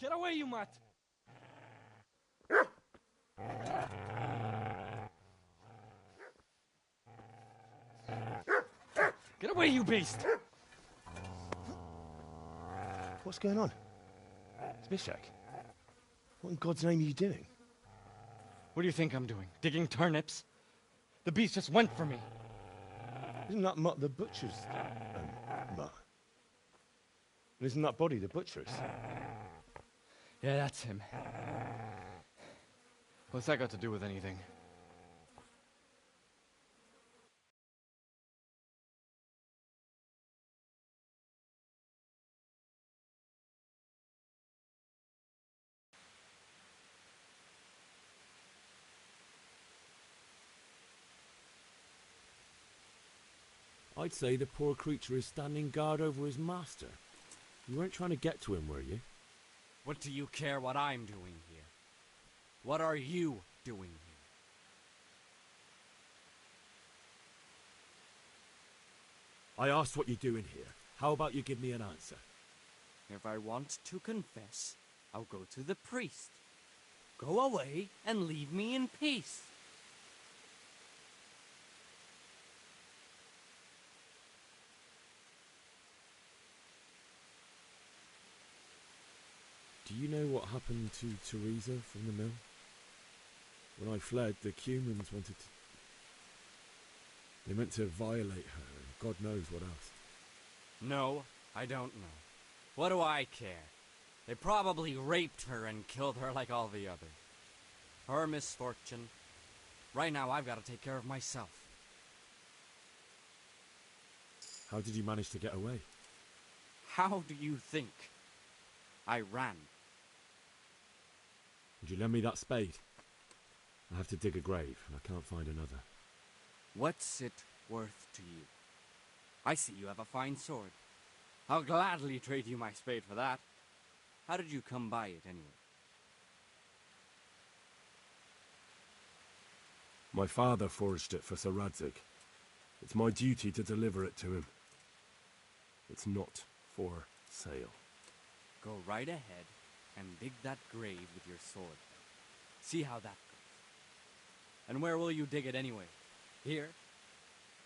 Get away, you mutt! Get away, you beast! What's going on? Zbyszek, what in God's name are you doing? What do you think I'm doing? Digging turnips? The beast just went for me. Isn't that Mutt the butcher's Mutt? And isn't that body the butcher's? Yeah, that's him. What's that got to do with anything? I'd say the poor creature is standing guard over his master. You weren't trying to get to him, were you? What do you care what I'm doing here? What are you doing here? I asked what you're doing here. How about you give me an answer? If I want to confess, I'll go to the priest. Go away and leave me in peace. Do you know what happened to Teresa from the mill? When I fled, the humans wanted to... They meant to violate her, and God knows what else. No, I don't know. What do I care? They probably raped her and killed her like all the others. Her misfortune. Right now, I've got to take care of myself. How did you manage to get away? How do you think? I ran. Would you lend me that spade? I have to dig a grave, and I can't find another. What's it worth to you? I see you have a fine sword. I'll gladly trade you my spade for that. How did you come by it, anyway? My father forged it for Sir Radzig. It's my duty to deliver it to him. It's not for sale. Go right ahead and dig that grave with your sword. See how that goes. And where will you dig it anyway? Here?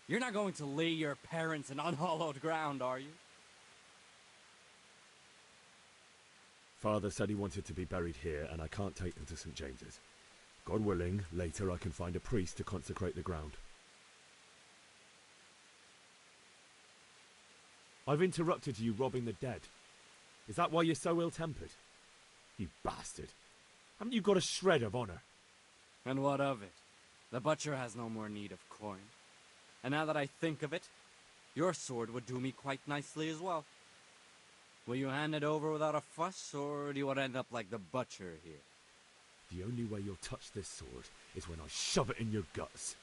You're not going to lay your parents in unhallowed ground, are you? Father said he wanted to be buried here, and I can't take them to St. James's. God willing, later I can find a priest to consecrate the ground. I've interrupted you robbing the dead. Is that why you're so ill-tempered? You bastard. Haven't you got a shred of honor? And what of it? The butcher has no more need of coin. And now that I think of it, your sword would do me quite nicely as well. Will you hand it over without a fuss, or do you want to end up like the butcher here? The only way you'll touch this sword is when I shove it in your guts.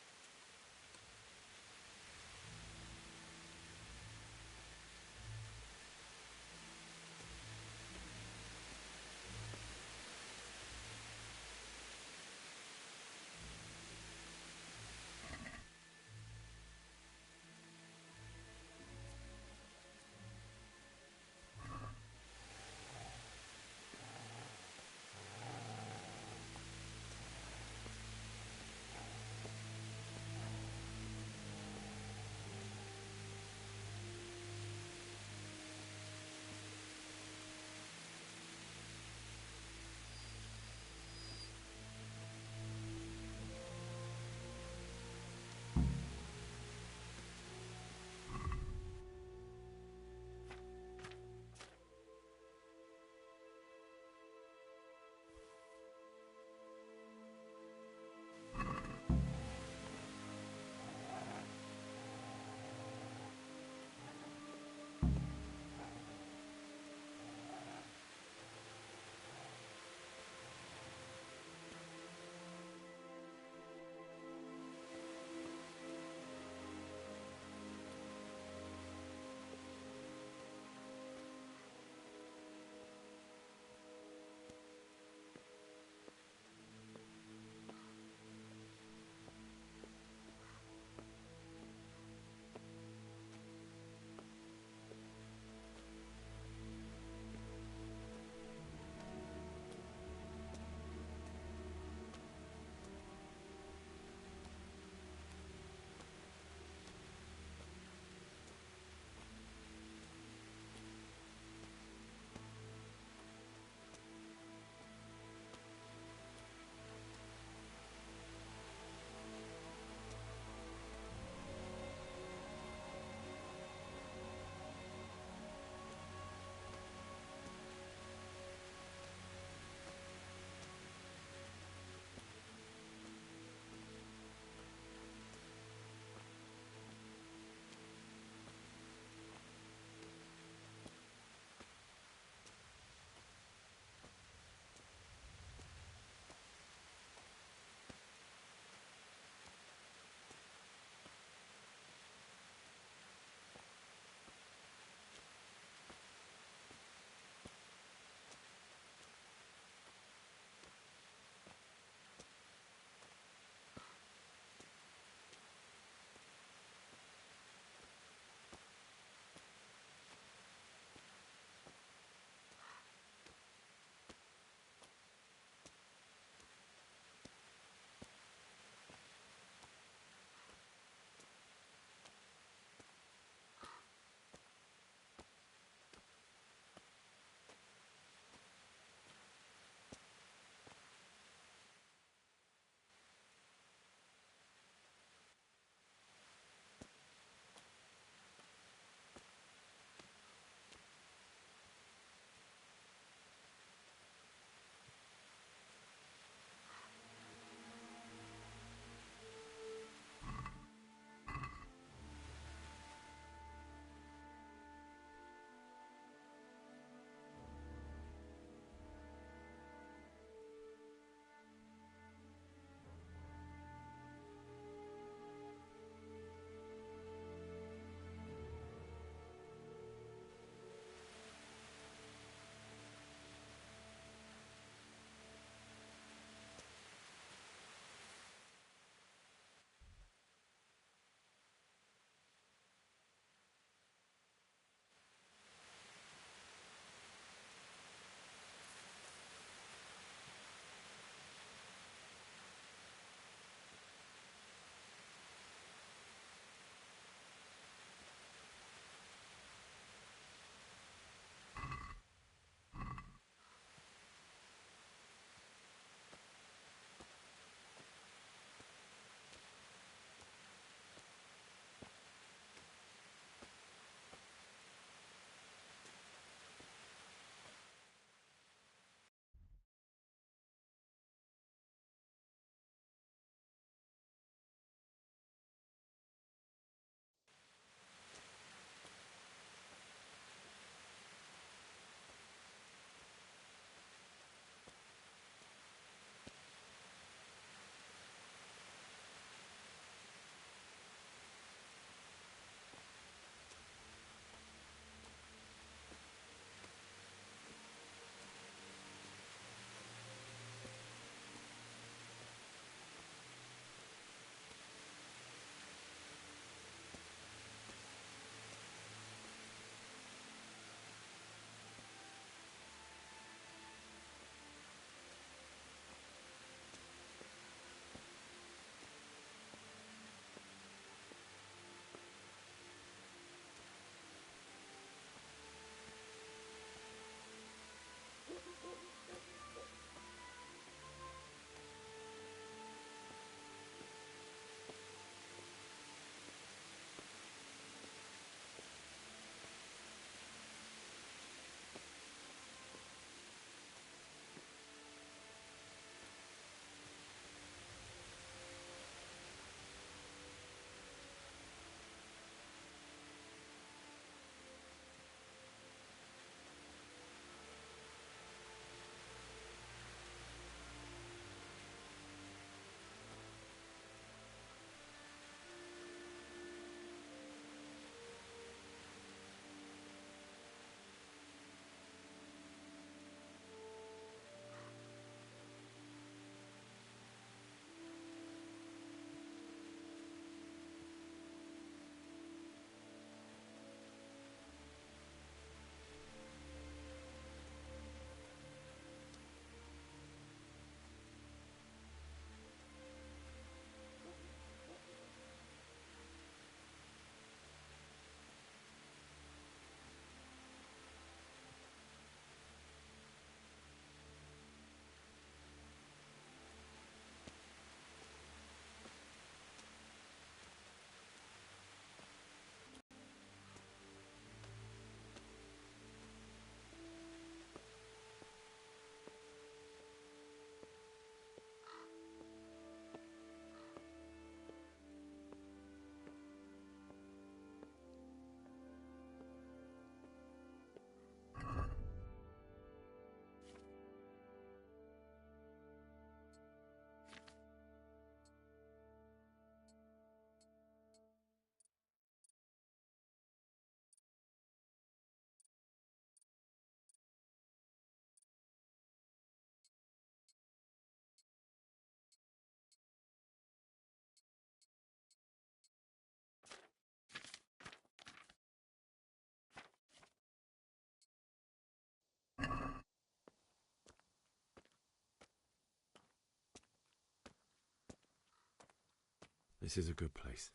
This is a good place.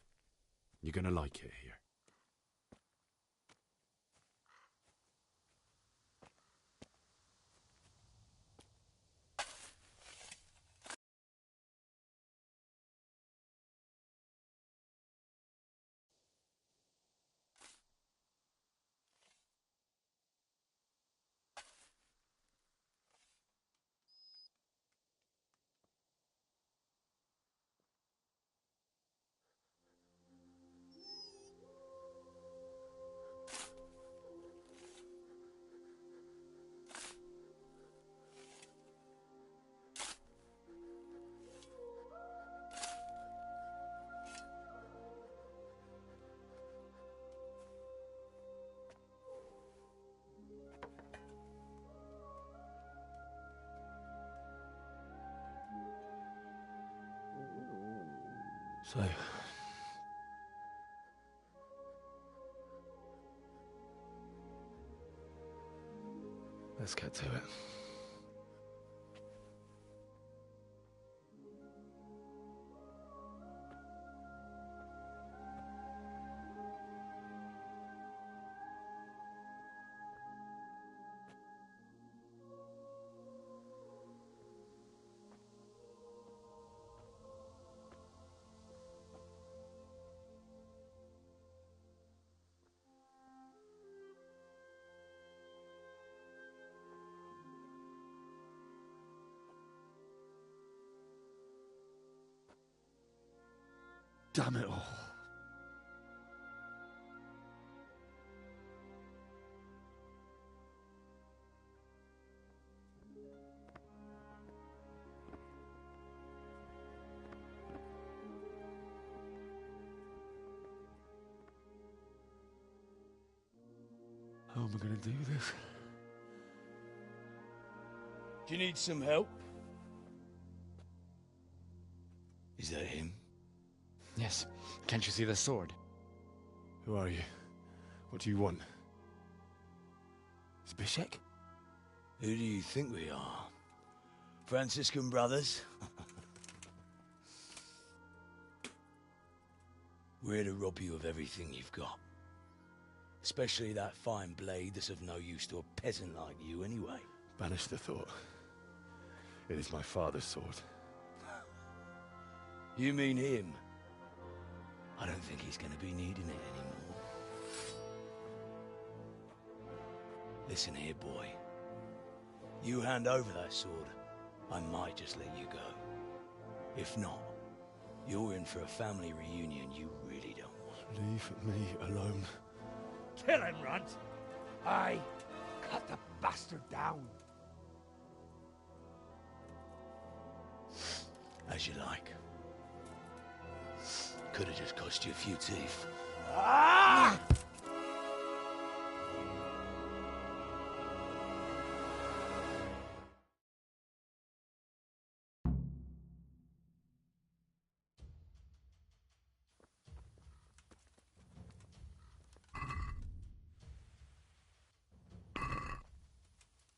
You're gonna like it here. So, let's get to it. Damn it all. How am I going to do this? Do you need some help? Is that him? Yes. Can't you see the sword? Who are you? What do you want? Zbyszek? Who do you think we are? Franciscan brothers? We're here to rob you of everything you've got. Especially that fine blade that's of no use to a peasant like you anyway. Banish the thought. It is my father's sword. You mean him? I don't think he's going to be needing it anymore. Listen here, boy. You hand over that sword, I might just let you go. If not, you're in for a family reunion you really don't want. Leave me alone. Kill him, Runt! Aye, cut the bastard down! As you like. Could have just cost you a few teeth. Ah!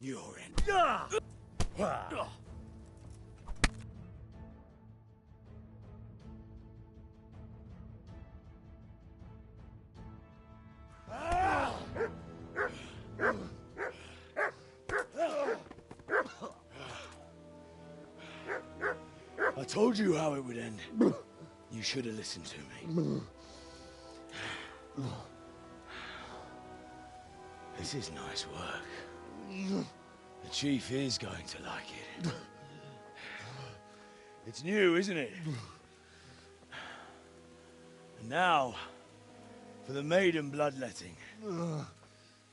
You're in. I told you how it would end. You should have listened to me. This is nice work. The chief is going to like it. It's new, isn't it? And now, for the maiden bloodletting.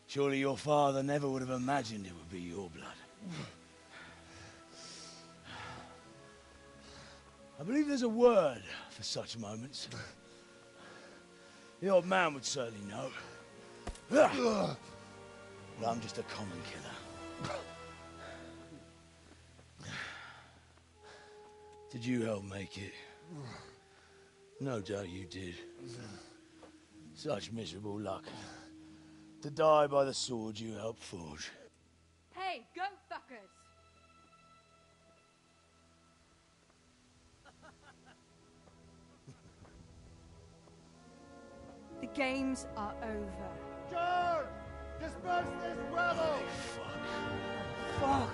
Surely your father never would have imagined it would be your blood. I believe there's a word for such moments. The old man would certainly know. But I'm just a common killer. Did you help make it? No doubt you did. Such miserable luck. To die by the sword you helped forge. Hey, go fuckers! games are over. George! Disperse this rebel! Fuck.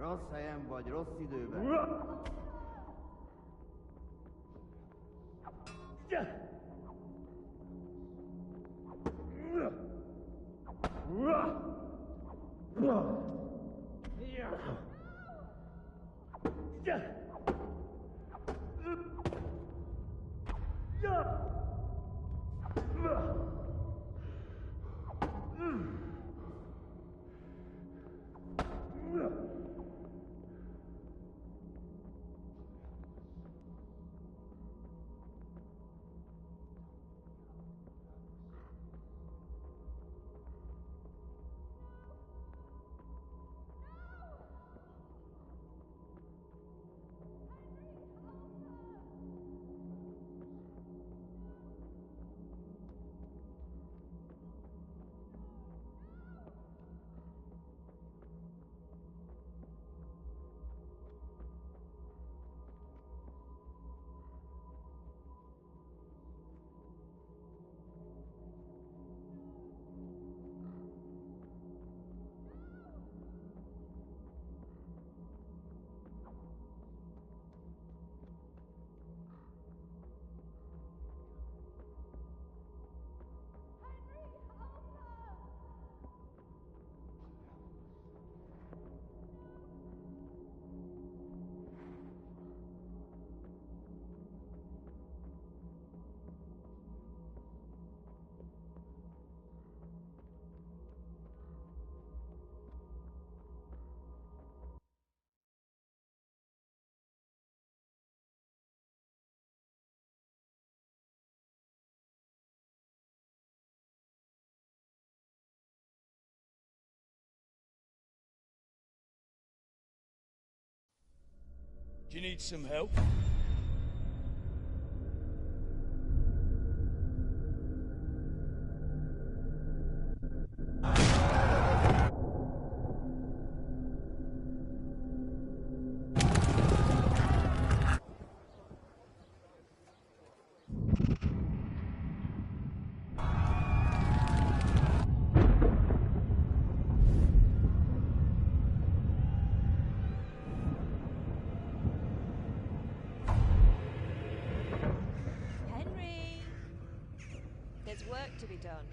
Rossz helyen vagy, rossz időben. Do you need some help? Henry! There's work to be done.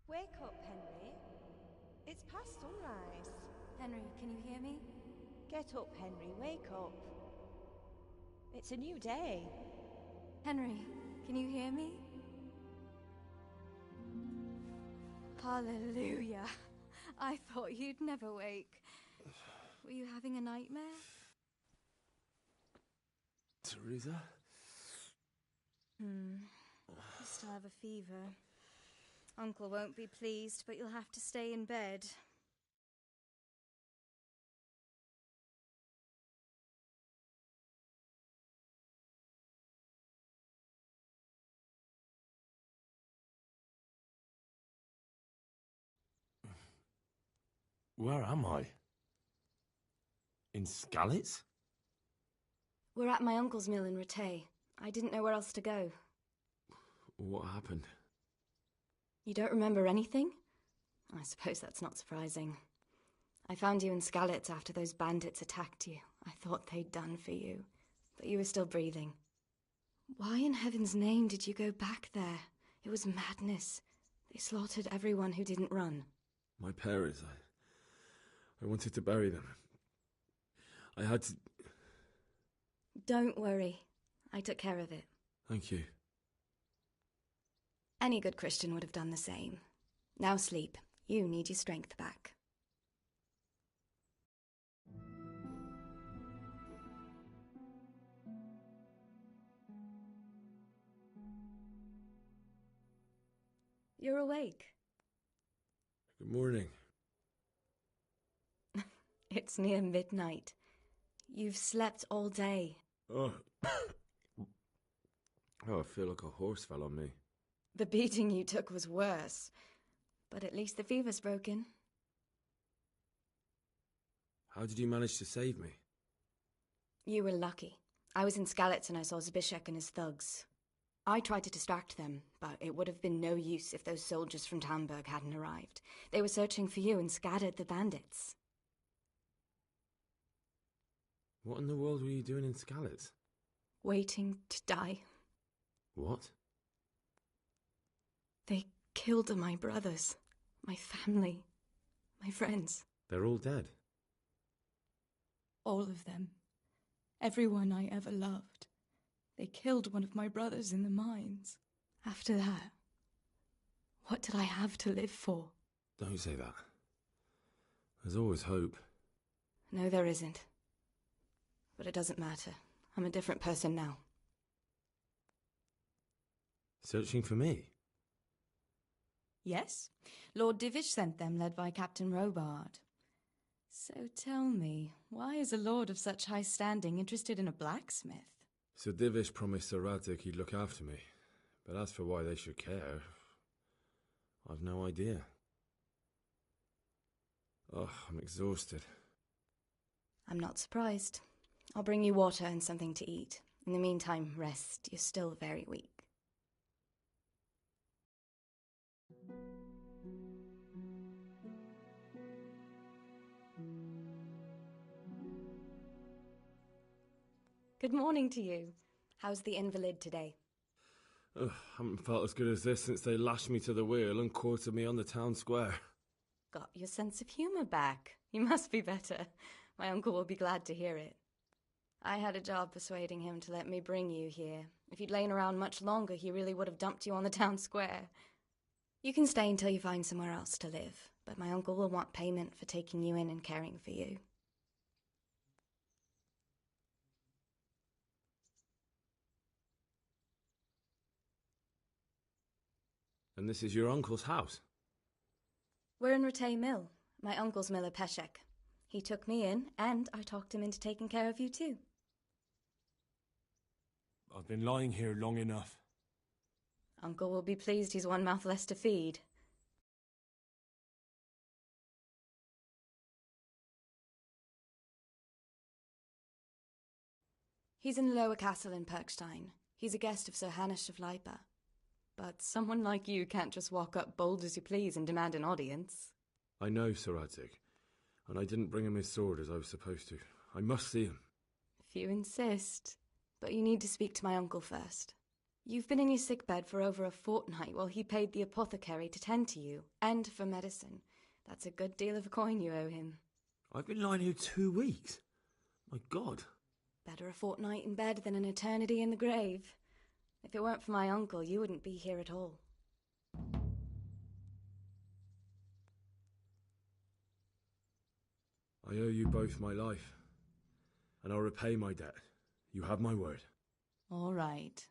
Wake up, Henry. It's past sunrise. Henry, can you hear me? Get up, Henry. Wake up. It's a new day. Henry, can you hear me? Hallelujah. I thought you'd never wake. Were you having a nightmare? Teresa? You still have a fever. Uncle won't be pleased, but you'll have to stay in bed. Where am I? In Skalitz? We're at my uncle's mill in Rattay. I didn't know where else to go. What happened? You don't remember anything? I suppose that's not surprising. I found you in Skalitz after those bandits attacked you. I thought they'd done for you, but you were still breathing. Why in heaven's name did you go back there? It was madness. They slaughtered everyone who didn't run. My parents, I wanted to bury them. I had to... Don't worry. I took care of it. Thank you. Any good Christian would have done the same. Now sleep. You need your strength back. You're awake. Good morning. It's near midnight. You've slept all day. Oh. Oh, I feel like a horse fell on me. The beating you took was worse. But at least the fever's broken. How did you manage to save me? You were lucky. I was in Skalitz and I saw Zbyszek and his thugs. I tried to distract them, but it would have been no use if those soldiers from Tamburg hadn't arrived. They were searching for you and scattered the bandits. What in the world were you doing in Skalitz? Waiting to die. What? They killed my brothers, my family, my friends. They're all dead. All of them. Everyone I ever loved. They killed one of my brothers in the mines. After that, what did I have to live for? Don't say that. There's always hope. No, there isn't. But it doesn't matter. I'm a different person now. Searching for me? Yes. Lord Divish sent them, led by Captain Robard. So tell me, why is a lord of such high standing interested in a blacksmith? Sir Divish promised Sir Radzik he'd look after me. But as for why they should care, I've no idea. Oh, I'm exhausted. I'm not surprised. I'll bring you water and something to eat. In the meantime, rest. You're still very weak. Good morning to you. How's the invalid today? Ugh, haven't felt as good as this since they lashed me to the wheel and quartered me on the town square. Got your sense of humour back. You must be better. My uncle will be glad to hear it. I had a job persuading him to let me bring you here. If you'd lain around much longer, he really would have dumped you on the town square. You can stay until you find somewhere else to live, but my uncle will want payment for taking you in and caring for you. And this is your uncle's house? We're in Ratay Mill, my uncle's mill at Peshek. He took me in, and I talked him into taking care of you too. I've been lying here long enough. Uncle will be pleased he's one mouth less to feed. He's in the lower castle in Perkstein. He's a guest of Sir Hanush of Leipa. But someone like you can't just walk up bold as you please and demand an audience. I know, Sir Radzig, and I didn't bring him his sword as I was supposed to. I must see him. If you insist. But you need to speak to my uncle first. You've been in your sickbed for over a fortnight while he paid the apothecary to tend to you, and for medicine. That's a good deal of coin you owe him. I've been lying here 2 weeks. My God. Better a fortnight in bed than an eternity in the grave. If it weren't for my uncle, you wouldn't be here at all. I owe you both my life, and I'll repay my debt. You have my word. All right.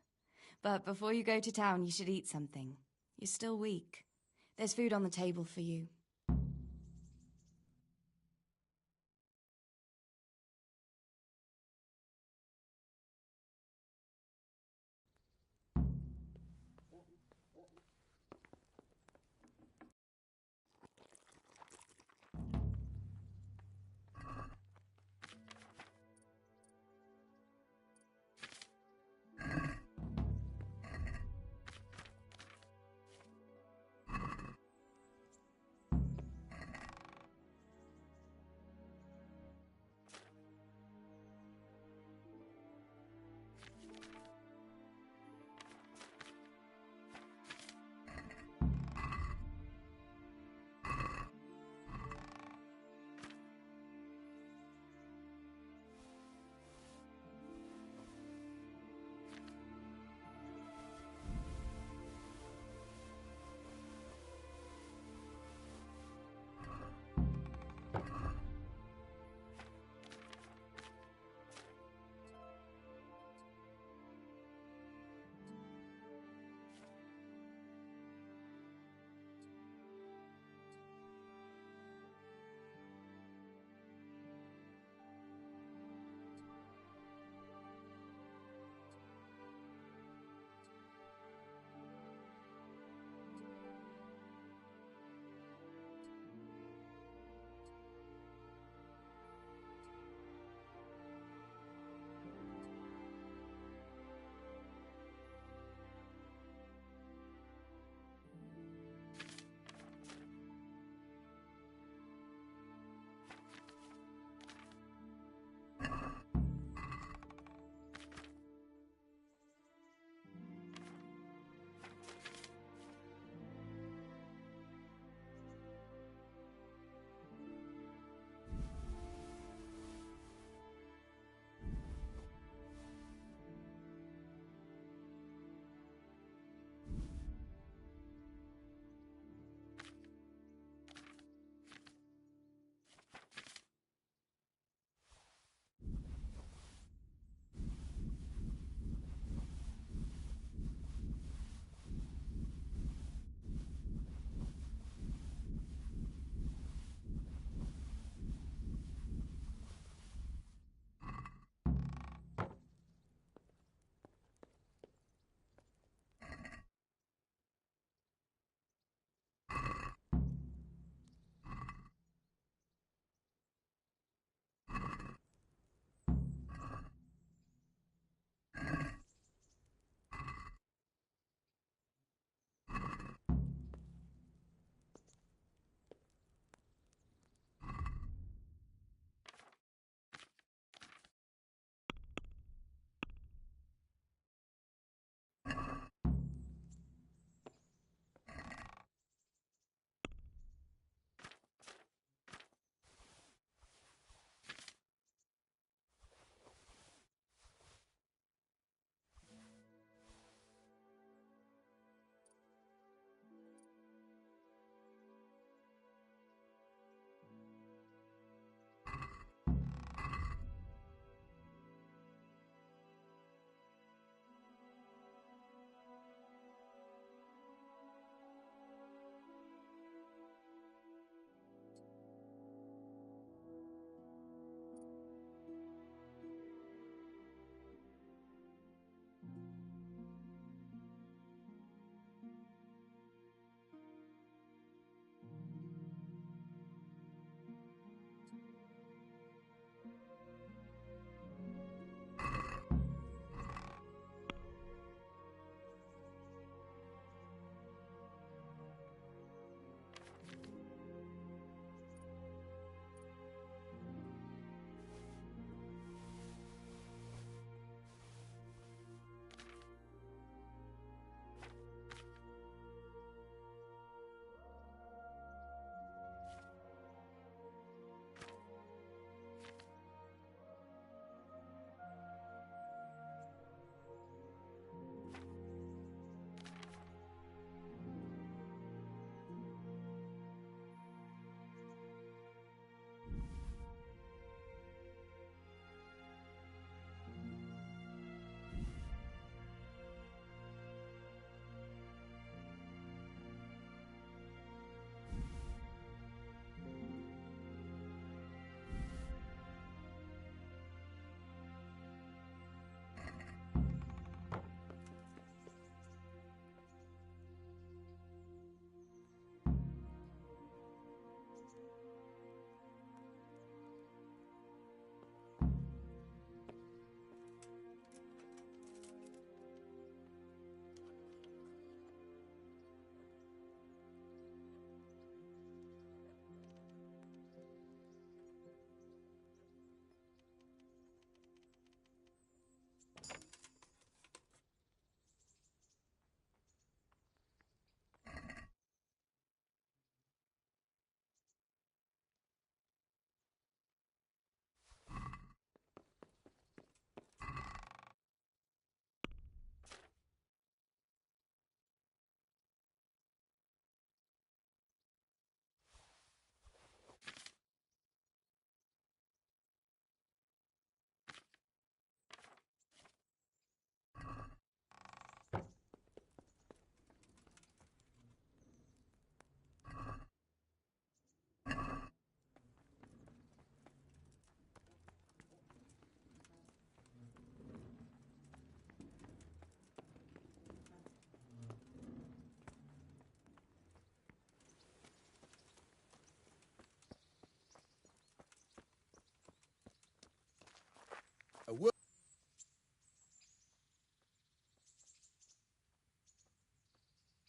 But before you go to town, you should eat something. You're still weak. There's food on the table for you.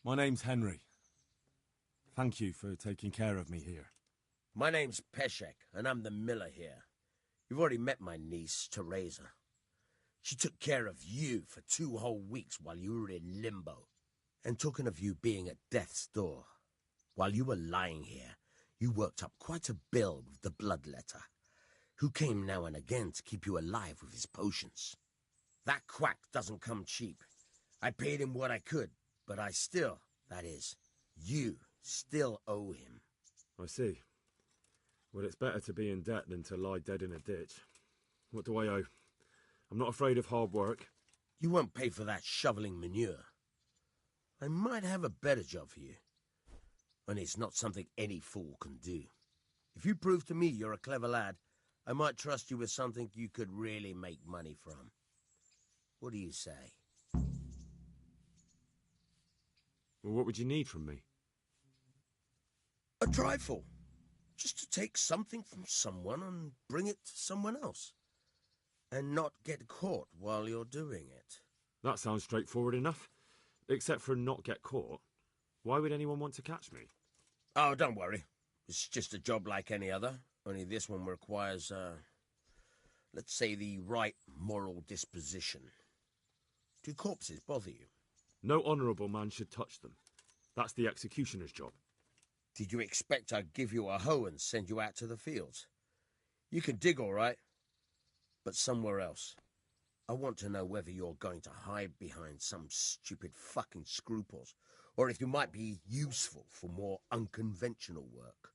My name's Henry. Thank you for taking care of me here. My name's Peshek, and I'm the miller here. You've already met my niece, Teresa. She took care of you for 2 whole weeks while you were in limbo. And talking of you being at death's door, while you were lying here, you worked up quite a bill with the bloodletter, who came now and again to keep you alive with his potions. That quack doesn't come cheap. I paid him what I could, but I still, that is, you still owe him. I see. Well, it's better to be in debt than to lie dead in a ditch. What do I owe? I'm not afraid of hard work. You won't pay for that shoveling manure. I might have a better job for you. And it's not something any fool can do. If you prove to me you're a clever lad, I might trust you with something you could really make money from. What do you say? Well, what would you need from me? A trifle. Just to take something from someone and bring it to someone else. And not get caught while you're doing it. That sounds straightforward enough. Except for not get caught. Why would anyone want to catch me? Oh, don't worry. It's just a job like any other. Only this one requires, let's say, the right moral disposition. Do corpses bother you? No honourable man should touch them. That's the executioner's job. Did you expect I'd give you a hoe and send you out to the fields? You can dig all right, but somewhere else. I want to know whether you're going to hide behind some stupid fucking scruples, or if you might be useful for more unconventional work.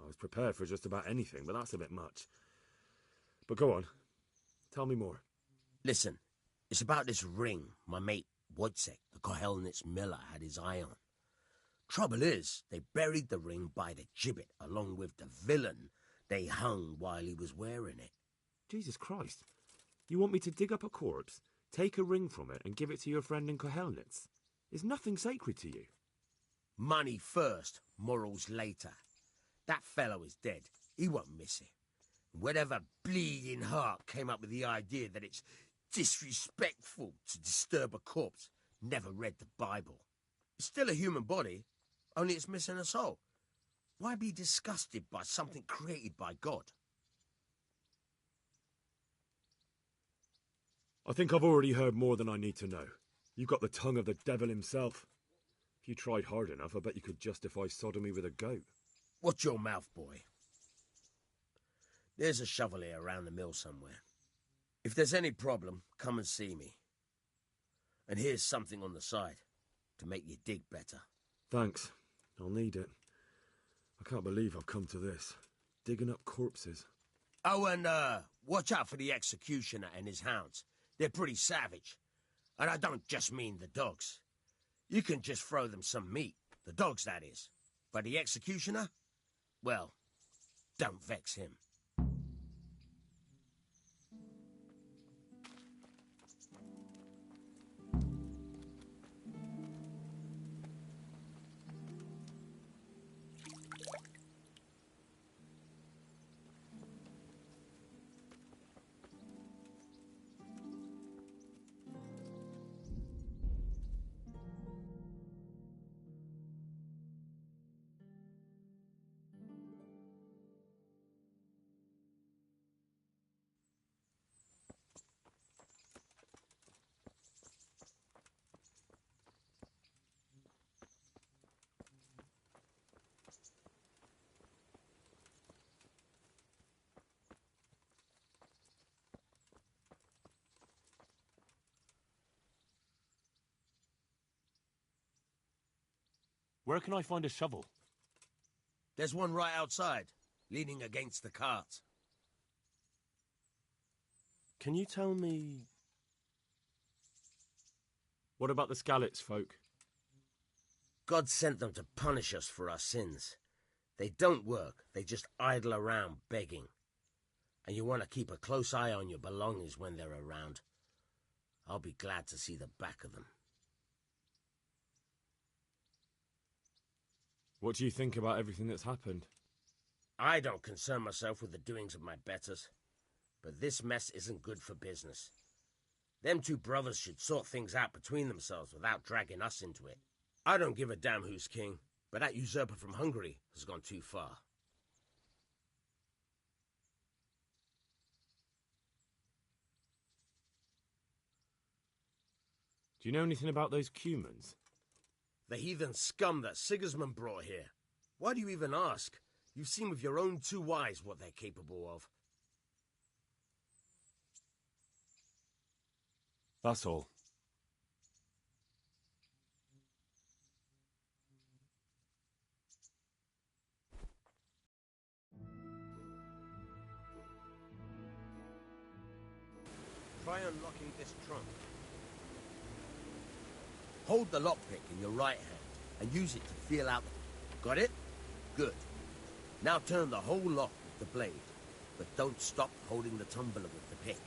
I was prepared for just about anything, but that's a bit much. But go on. Tell me more. Listen, it's about this ring my mate Wojciech, the Kohelnitz miller, had his eye on. Trouble is, they buried the ring by the gibbet along with the villain they hung while he was wearing it. Jesus Christ. You want me to dig up a corpse, take a ring from it, and give it to your friend in Kohelnitz? Is nothing sacred to you? Money first, morals later. That fellow is dead. He won't miss it. Whatever bleeding heart came up with the idea that it's disrespectful to disturb a corpse never read the Bible. It's still a human body, only it's missing a soul. Why be disgusted by something created by God? I think I've already heard more than I need to know. You've got the tongue of the devil himself. If you tried hard enough, I bet you could justify sodomy with a goat. Watch your mouth, boy. There's a shovel here around the mill somewhere. If there's any problem, come and see me. And here's something on the side to make you dig better. Thanks. I'll need it. I can't believe I've come to this. Digging up corpses. Oh, and watch out for the executioner and his hounds. They're pretty savage. And I don't just mean the dogs. You can just throw them some meat. The dogs, that is. But the executioner? Well, don't vex him. Where can I find a shovel? There's one right outside, leaning against the cart. Can you tell me... What about the Skalitz folk? God sent them to punish us for our sins. They don't work, they just idle around begging. And you want to keep a close eye on your belongings when they're around. I'll be glad to see the back of them. What do you think about everything that's happened? I don't concern myself with the doings of my betters. but this mess isn't good for business. Them two brothers should sort things out between themselves without dragging us into it. I don't give a damn who's king, but that usurper from Hungary has gone too far. Do you know anything about those Cumans? The heathen scum that Sigismund brought here. Why do you even ask? You've seen with your own two eyes what they're capable of. That's all. Try unlocking this trunk. Hold the lockpick in your right hand and use it to feel out. Got it? Good. Now turn the whole lock with the blade, but don't stop holding the tumbler with the pick.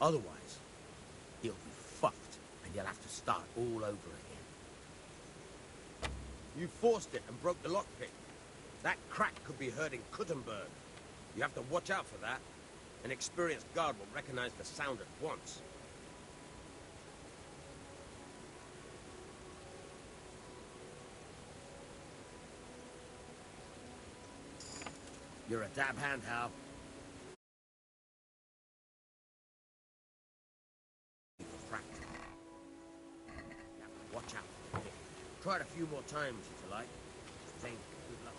Otherwise, you'll be fucked and you'll have to start all over again. You forced it and broke the lockpick. That crack could be heard in Kuttenberg. You have to watch out for that. An experienced guard will recognize the sound at once. You're a dab hand, Hal. Practice. You have to watch out for the pick. Try it a few more times if you like. Then good luck.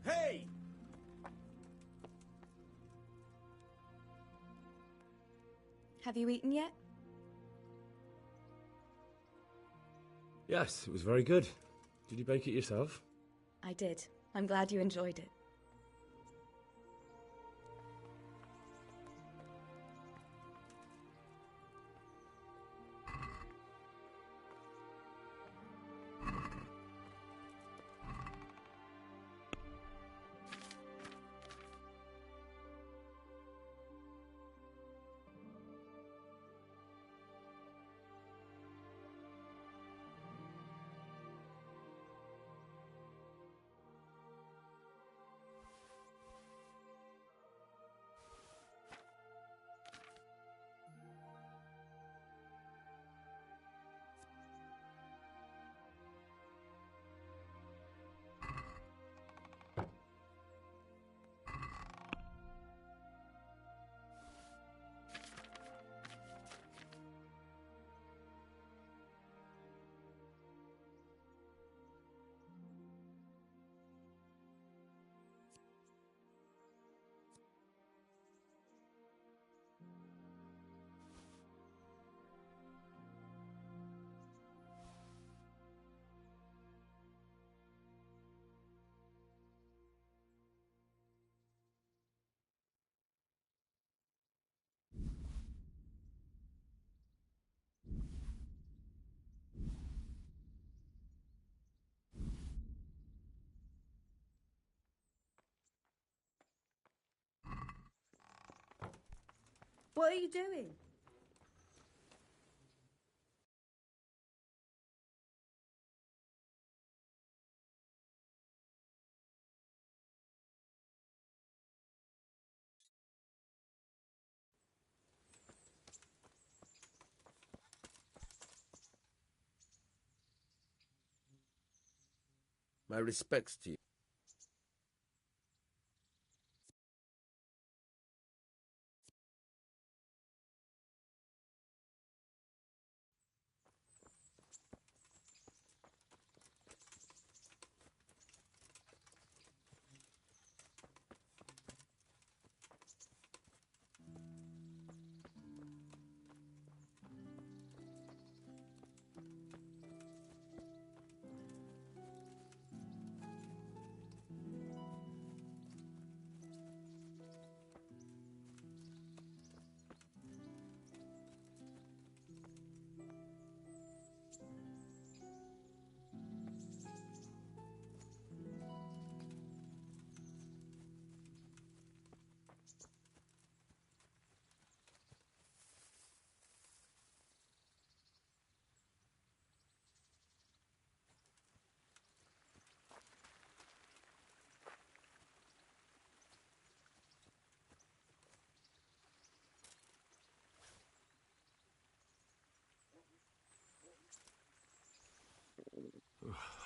Hey! Have you eaten yet? Yes, it was very good. Did you bake it yourself? I did. I'm glad you enjoyed it. What are you doing? My respects to you.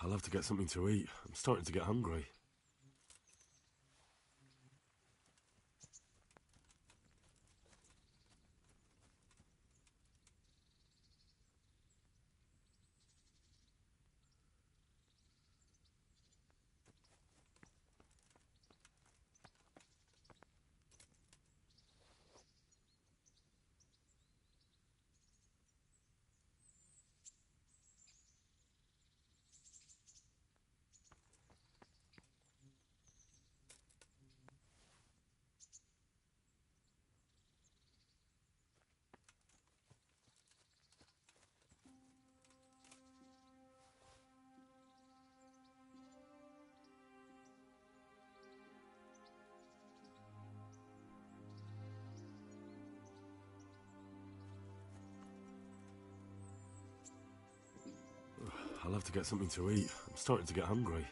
I'll have to get something to eat. I'm starting to get hungry. I'll have to get something to eat. I'm starting to get hungry.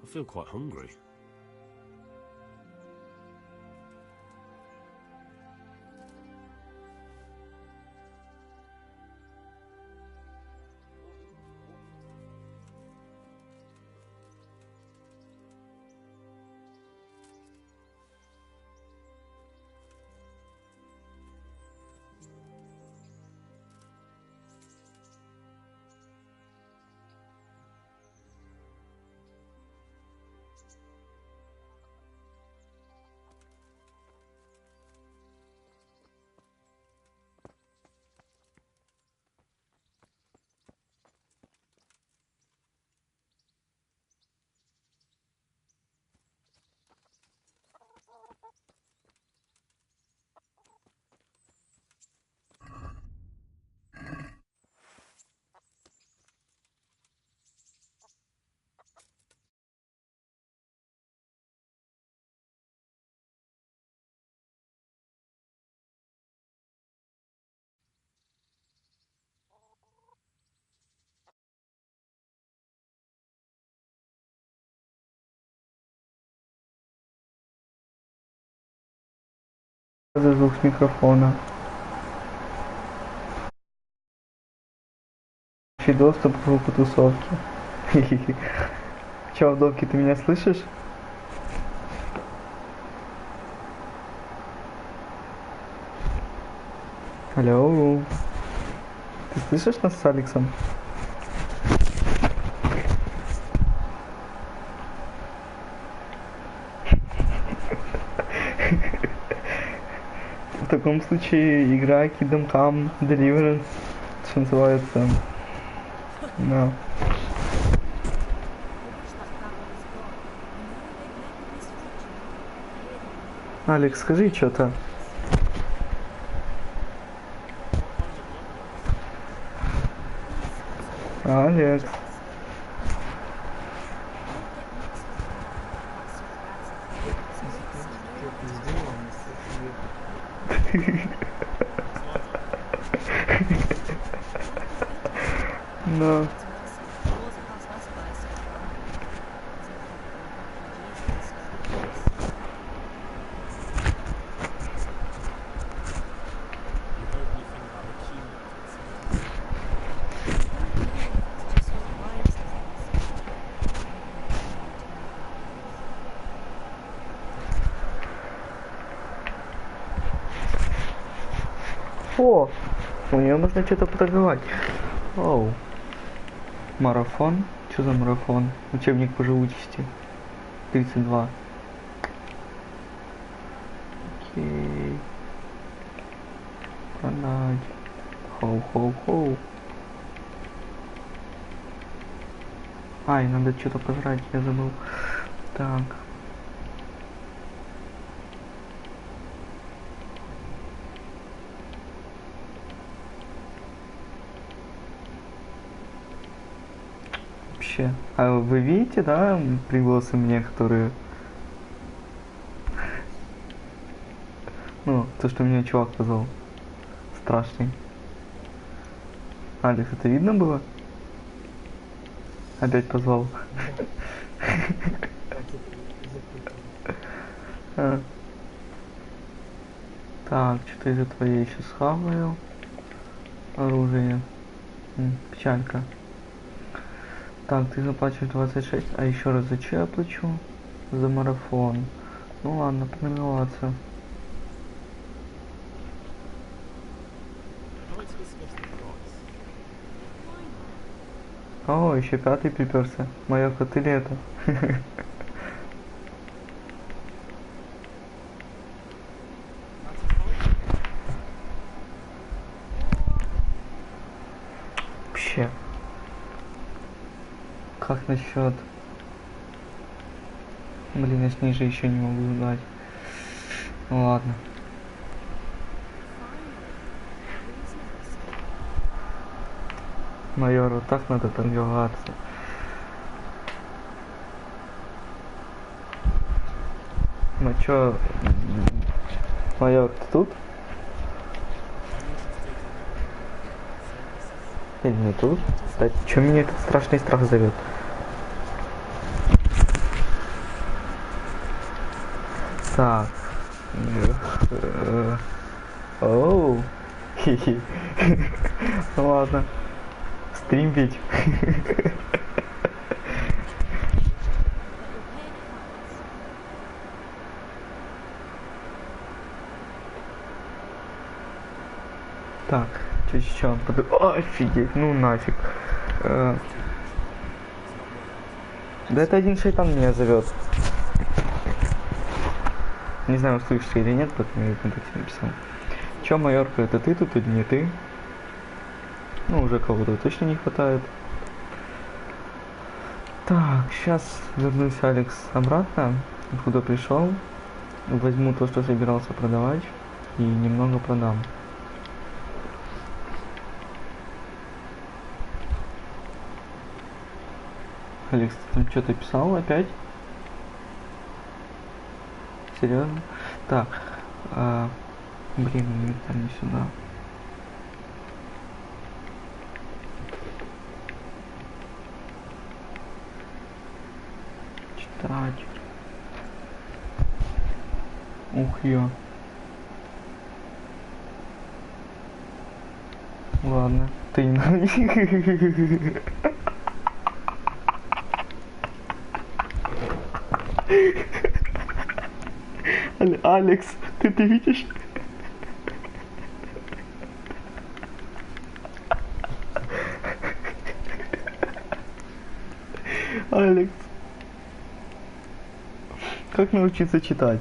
I feel quite hungry. за звук с микрофона. Доступ к группу тусовки. Чё, Доки, ты меня слышишь? Алло. Ты слышишь нас с Алексом? В таком случае игра Kingdom Come Deliverance, что называется. Да. Алекс, скажи что-то. Алекс. No. О, у нее можно что-то поторговать. Оу. Марафон? Что за марафон? Учебник по живучести. 32. Окей. Продать. Хоу-хоу-хоу. Ай, надо что-то пожрать, я забыл. Так. Вообще. А вы видите, да, пригласы мне, которые... Ну, то, что меня чувак позвал. Страшный. Алекс, это видно было? Опять позвал. Так, что-то из этого я еще схаваю. Оружие. Печалька. Так, ты заплачиваешь 26, а еще раз за что я плачу? За марафон. Ну ладно, поторговаться. О, еще пятый приперся. Моя котлета. Вообще. Как насчет... Блин, я с ней же еще не могу сдать. Ну ладно. Майору так надо торговаться. Ну чё, майор, ты тут? Или не тут? Кстати, чё меня этот страшный страх зовет? Так. Оу. Хи-хи. Ну ладно. Стрим ведь. Так, что еще? Офигеть, ну нафиг. Да это один шайтан меня зовет. Не знаю, услышишь или нет, поэтому я ВКонтакте написал. Че, майорка, это ты тут или не ты? Ну, уже кого-то точно не хватает. Так, сейчас вернусь, Алекс, обратно, откуда пришел. Возьму то, что собирался продавать, и немного продам. Алекс, ты там что-то писал опять? Серьезно? Так, блин, инвентарь не сюда. Читать. Ух, ё. Ладно, ты не... Алекс, ты видишь? Алекс, как научиться читать?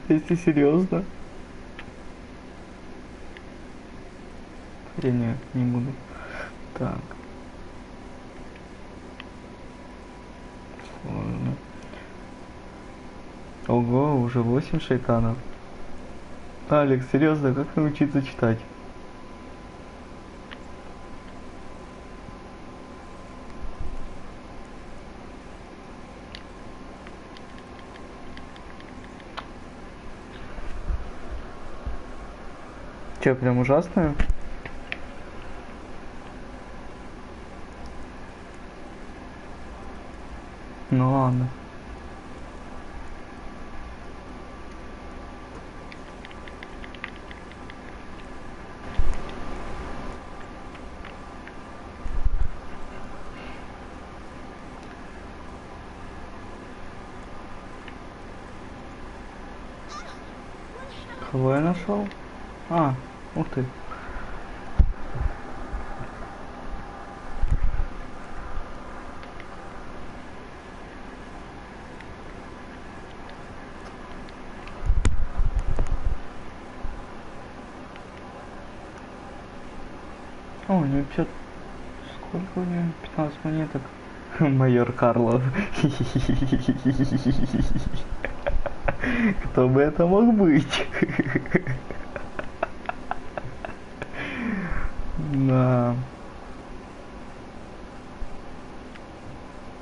Если серьезно? Я не буду. Так. Сложно. Ого, уже 8 шайтанов. Алекс, серьезно, как научиться читать? Че, прям ужасно? Ну ладно. Кого я нашел? А, ух ты. О, у него 50... Сколько у него? 15 монеток. Майор Карлов. Кто бы это мог быть? Да.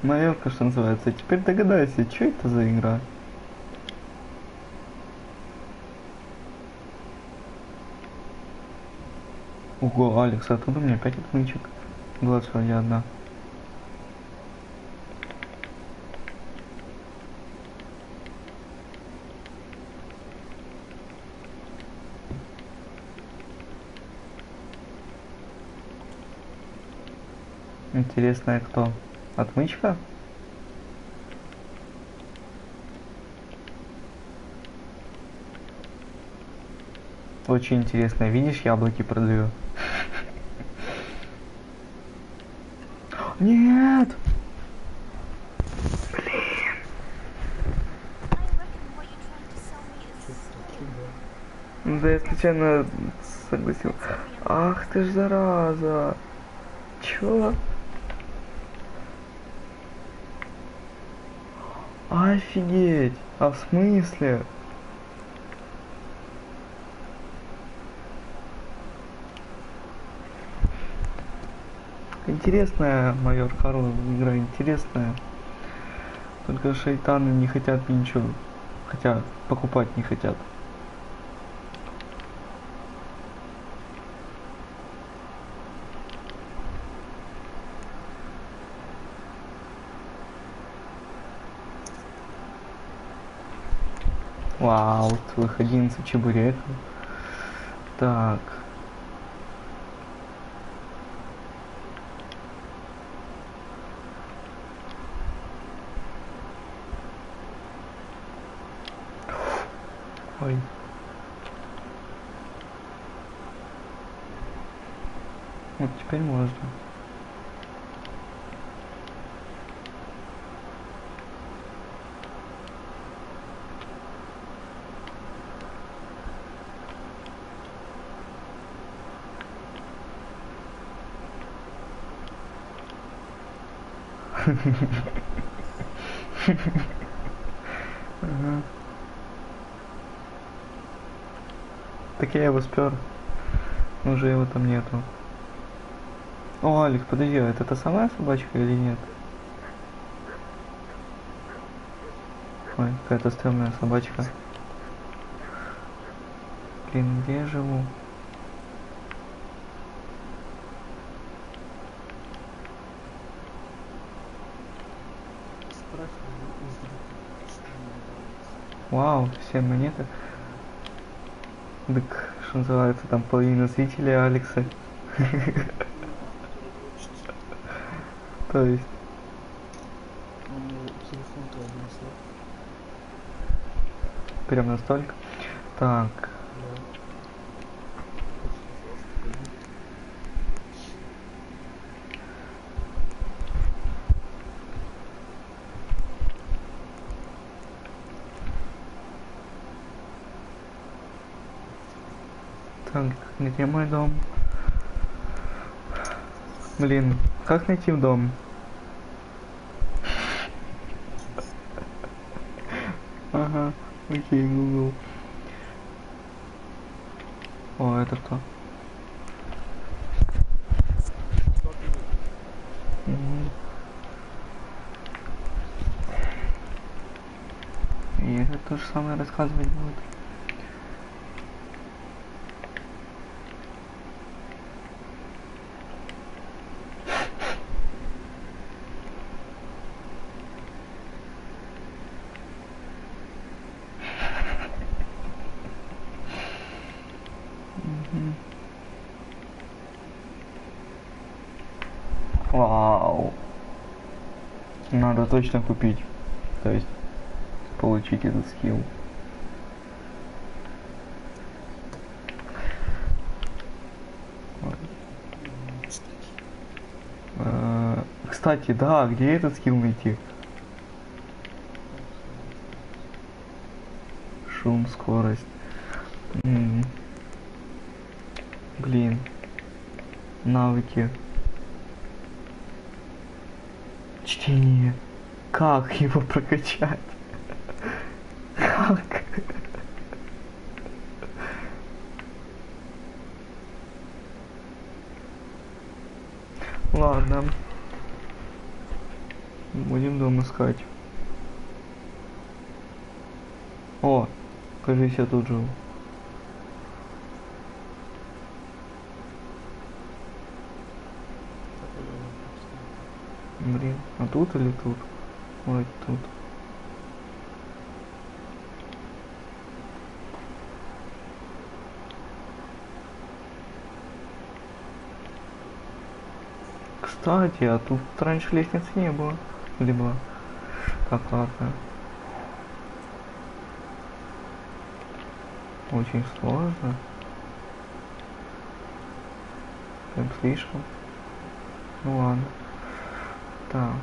Майорка, что называется. Теперь догадайся, что это за игра? Ого, Алекс, откуда у меня 5 отмычек? 21. Интересно, кто? Отмычка? Очень интересно. Видишь, яблоки продаю. Нет! Блин! Да я случайно согласился. Ах ты ж зараза! Чё? Офигеть! А в смысле? Интересная, майор Карл, игра интересная. Только шайтаны не хотят ничего. Хотя покупать не хотят. Вау, целых 11 чебуреков. Так. Ой. Вот теперь можно. Ага. Так я его спер. Уже его там нету. О, Алекс, подожди, а это та самая собачка или нет? Ой, какая-то стрёмная собачка. Блин, где я живу? Вау, все монеты. Так, что называется, там половина зрителей Алекса. То есть. Прям настолько. Так. Так, где мой дом? Блин, как найти в дом? Ага, окей, Google. О, это кто? И это то же самое рассказывать будет. Вау. Надо точно купить. То есть получить этот скилл. Кстати, да, где этот скилл найти? Шум, скорость. Блин. Навыки. Чтение. Как его прокачать? Как? Ладно. Будем дом искать. О, кажись, я тут живу. Блин, а тут или тут? Ой, тут. Кстати, а тут раньше лестницы не было. Или была? Так, ладно. Очень сложно. Прям слишком. Ну ладно. Так.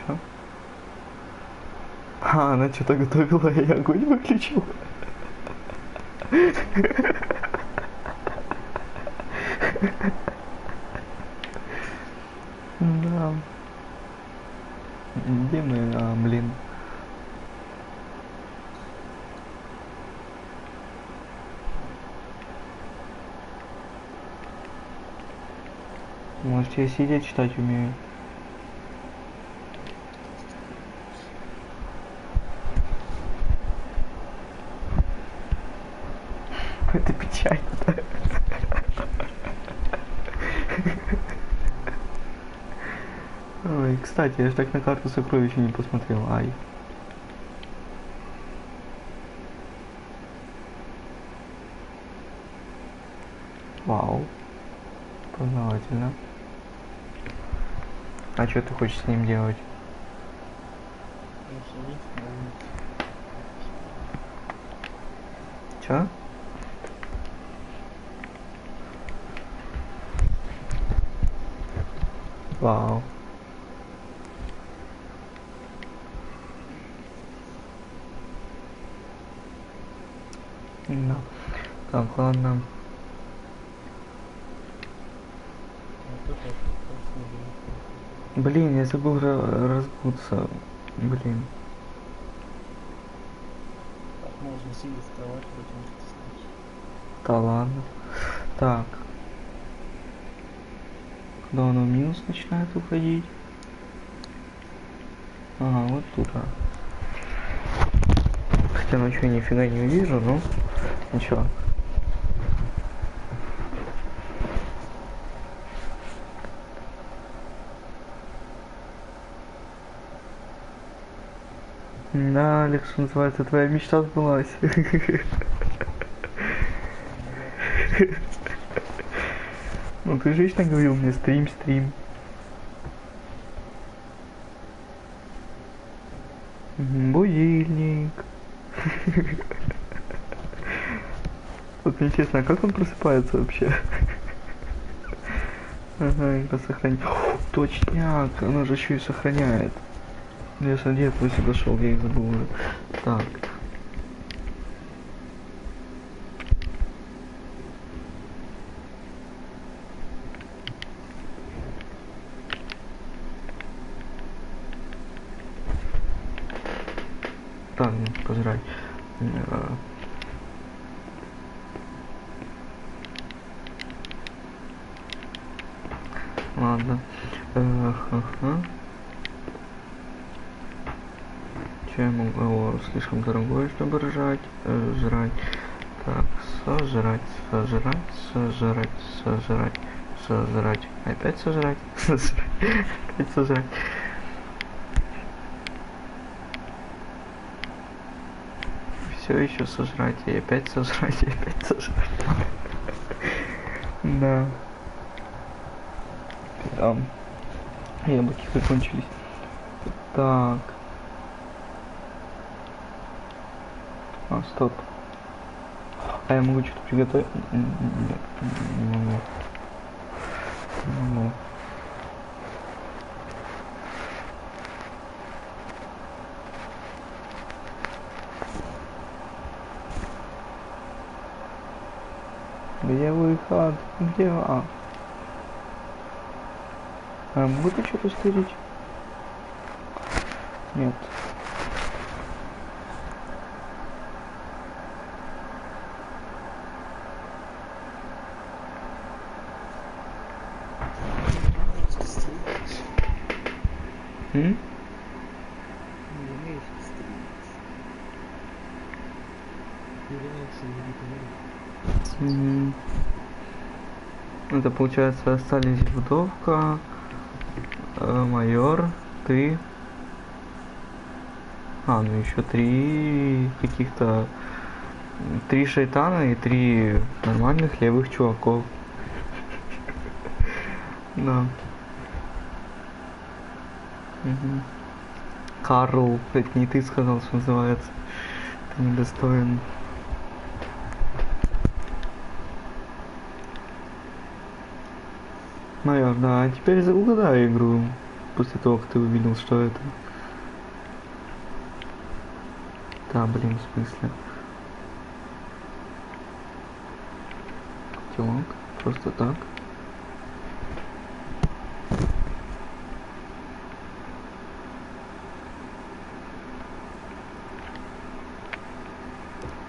Чё? А, она что-то готовила, и огонь выключил. Да. Где мы? Блин. Может, я сидеть читать умею? Это печально. Ой, кстати, я же так на карту сокровищ не посмотрел. Ай. Вау. Познавательно. А что ты хочешь с ним делать? Чё? Вау. Да. Так, ладно. Блин, я забыл разбуться. Блин. Можно сидеть в кровати, потом что-то. Да ладно. Так. Когда он в минус начинает уходить? Ага, вот тут. Хотя ночью я нифига не вижу, ну ничего. Да, Алекс, называется, твоя мечта сбылась. Ну ты же вечно говорил мне стрим. Будильник. Вот мне интересно, а как он просыпается вообще? Ага, игра сохраняет. Точняк, она же еще и сохраняет. Я с 11 дошел, я их забыл уже. Так. Так, пожрать. Ладно. Че я могу? О, слишком дорогой, чтобы жрать. Так, сожрать. Опять сожрать. Опять сожрать. Все еще сожрать, и опять сожрать, Да. Там. Яблоки закончились. Так. А, стоп. А я могу что-то приготовить? Нет, не могу. Где выход? Где? А могу ты что-то стырить? Нет. Это получается остались вдовка, майор, ты. Ну еще 3 каких-то 3 шайтана и 3 нормальных левых чуваков. Да. Карл, это не ты сказал, что называется. Ты недостоин. Майор, да, а теперь угадай игру, после того, как ты увидел, что это. Да, блин, в смысле. Котелок, просто так.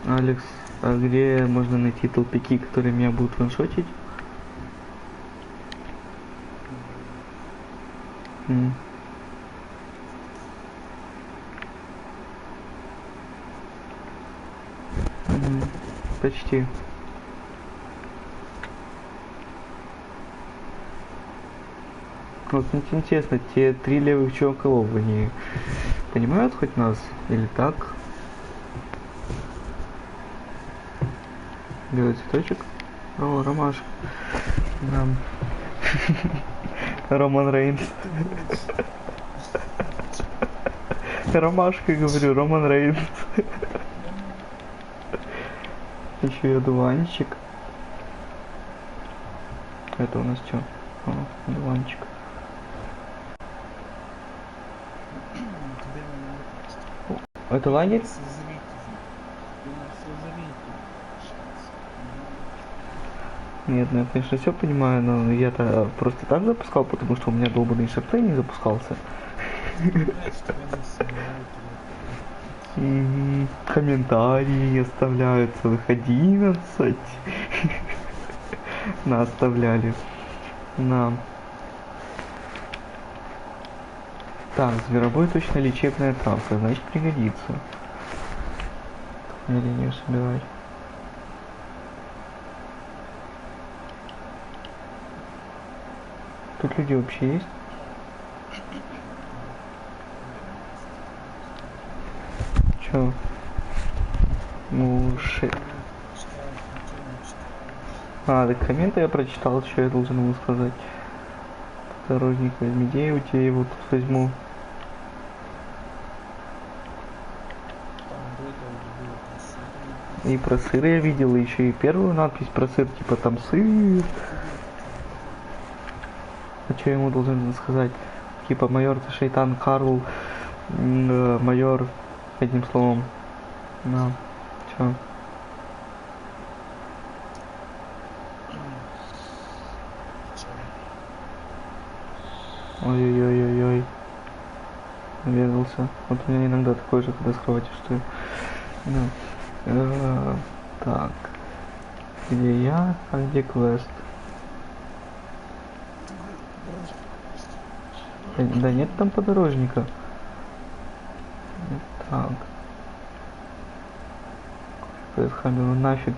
Алекс, а где можно найти толпяки, которые меня будут ваншотить? Почти. Вот мне интересно, те 3 левых чувака, они понимают хоть нас или так? Белый цветочек. О, ромашка. Да. Роман Рейнс. Ромашка, говорю, Роман Рейнс. Еще и одуванчик. Это у нас что? О, одуванчик. Это лагерь? Нет, ну я, конечно, все понимаю, но я-то просто так запускал, потому что у меня долбанный шефрей не запускался. Комментарии оставляют целых 11. На, оставляли. На. Так, зверобой точно лечебная травка, значит пригодится. линию собирать. Тут люди вообще есть? Чё? Ну, шит. А, так комменты я прочитал, что я должен ему сказать. Дорожник возьми, у тебя его тут возьму. И про сыр я видел, еще и первую надпись про сыр, типа там сыр. А что я ему должен сказать? Типа майор ты шайтан Карл, майор, одним словом. На, чё? Ой-ой-ой-ой-ой. Наведался. Вот у меня иногда такое же, когда с кровати встаю. Да. Так. Где я, а где квест? Да нет там подорожника. Так. Хамилу нафиг.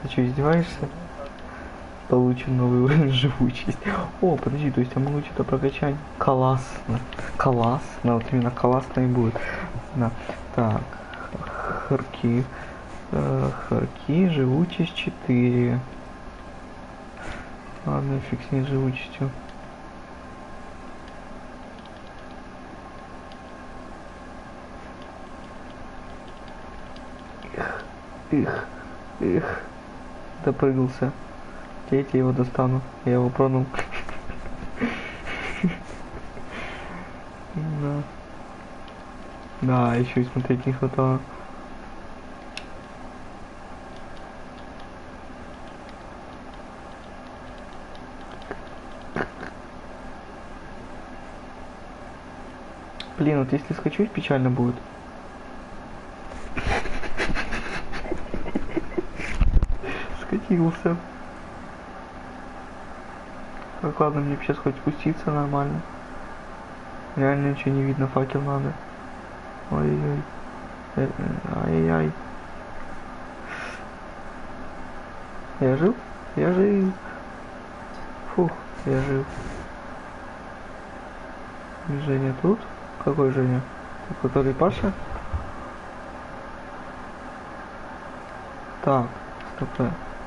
Ты что, издеваешься? Получен новый уровень живучесть. О, подожди, то есть я могу что-то прокачать? Классно. Классно. Вот именно классно и будет. Да. Так. Харки. Харки, живучесть 4. Ладно, фиг с ней живучестью. Их. Допрыгался. Я его достану. Я его пронул. Да. Да, еще и смотреть не хватало. Блин, вот если скачусь, печально будет. Скатился. Так, ладно, мне сейчас хоть спуститься нормально. Реально ничего не видно, факел надо. Ой-ой-ой. Ай-яй-яй. Я жив? Я жив. Фух, я жив. Женя тут? Какой Женя? Который Паша? Так, стоп,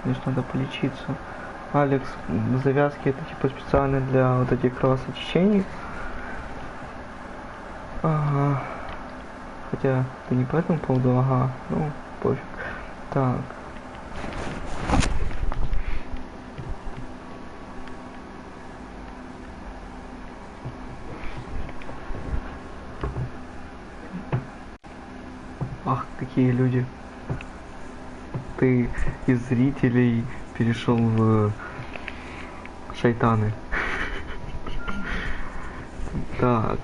мне ж надо полечиться. Алекс, завязки это типа специально для вот этих кровосечений. Ага. Хотя это не по этому поводу, ага. Ну, пофиг. Так. Ах, какие люди. Ты из зрителей перешел в шайтаны. Так.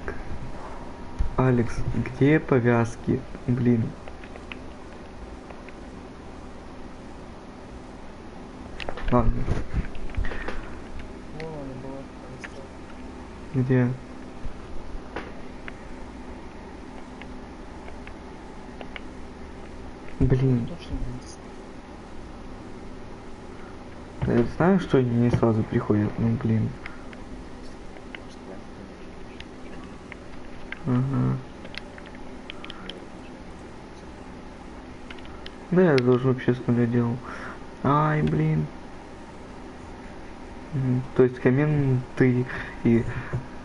Алекс, где повязки? Блин. Ладно. Где? Блин. Я знаю, что они не сразу приходят, ну блин. Ага. Да, я тоже вообще с нуля делал. Ай, блин. То есть комменты и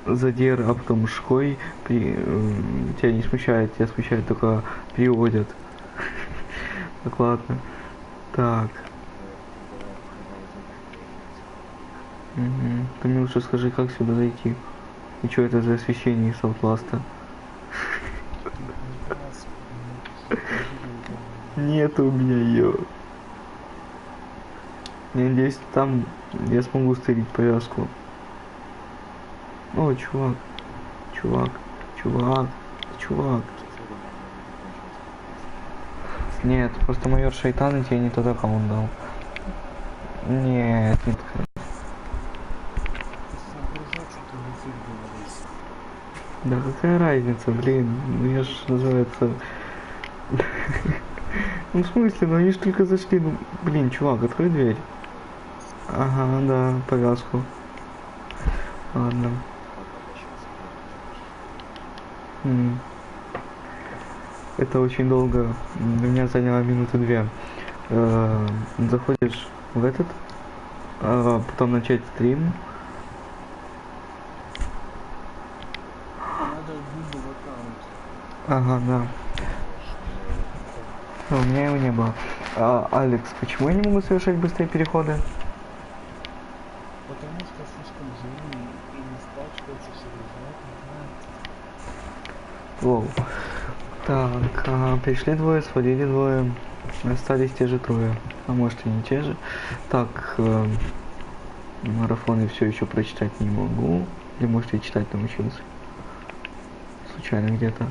задер, а потом шкой тебя не смущает, тебя смущает только приводят. Так, ладно. Так. Ты мне лучше скажи, как сюда зайти. И что это за освещение из Outlast'а? Нет у меня ее. Я надеюсь, там я смогу стырить повязку. О, чувак. Чувак. Нет, просто майор шайтан и тебе не туда кому дал. Нет. Да какая разница, блин, ну я ж называется... Ну в смысле, ну они ж только зашли, ну блин, чувак, открой дверь. Ага, да, повязку. Ладно. Это очень долго. У меня заняло минуты 2. Заходишь в этот, потом начать стрим. Надо Google аккаунт. Ага, да. У меня его не было. Алекс, почему я не могу совершать быстрые переходы? Потому что слишком зеленый и не спачкается через Воу. Так, пришли двое, свалили двое. Остались те же трое. А может и не те же. Так, марафоны все еще прочитать не могу. Или может я читать научился. Случайно где-то.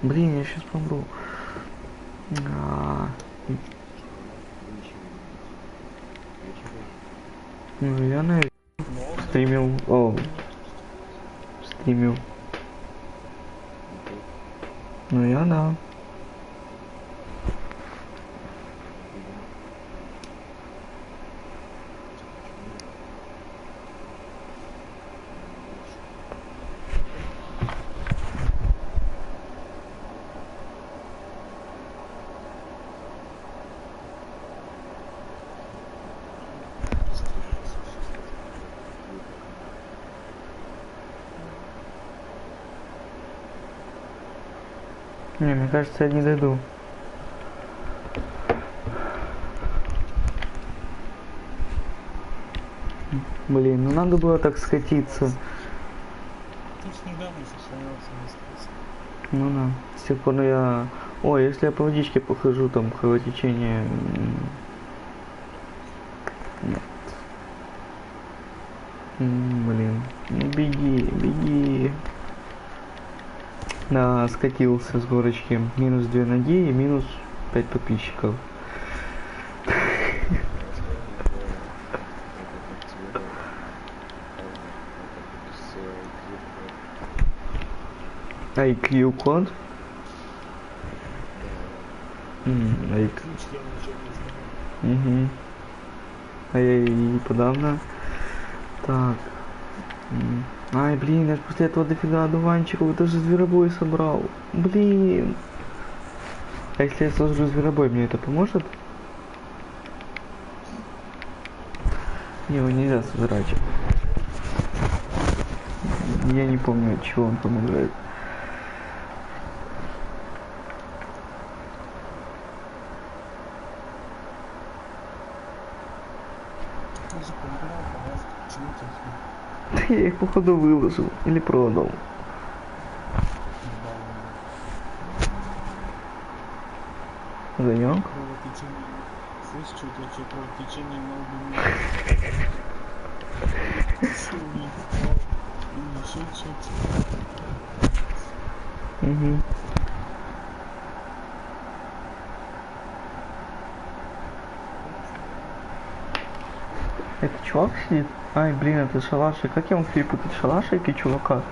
Блин, я сейчас помру. Ну я наверное стримил. О, стримил. Ну я да. Не, мне кажется, я не дойду. Блин, ну надо было так скатиться. Ты ж недавно сохранялся на стрессе. Ну да. С тех пор я... Ой, если я по водичке похожу, там кровотечение... Нет. Блин. Ну беги, беги. Да, скатился с горочки. Минус 2 ноги и минус 5 подписчиков. IQ-код? Угу. А я и подавно. Так. Ай, блин, я ж после этого дофига одуванчиков, даже зверобой собрал. Блин. А если я сложу зверобой, мне это поможет? Его нельзя собирать. Я не помню, от чего он помогает. Я их походу выложил или продал. Занёк? Слышь, что-то кровотечение на лбу. Еще что-то. Угу. Это чувак сидит? Ай, блин, это шалашик. Как я мог перепутать шалашик и чувака?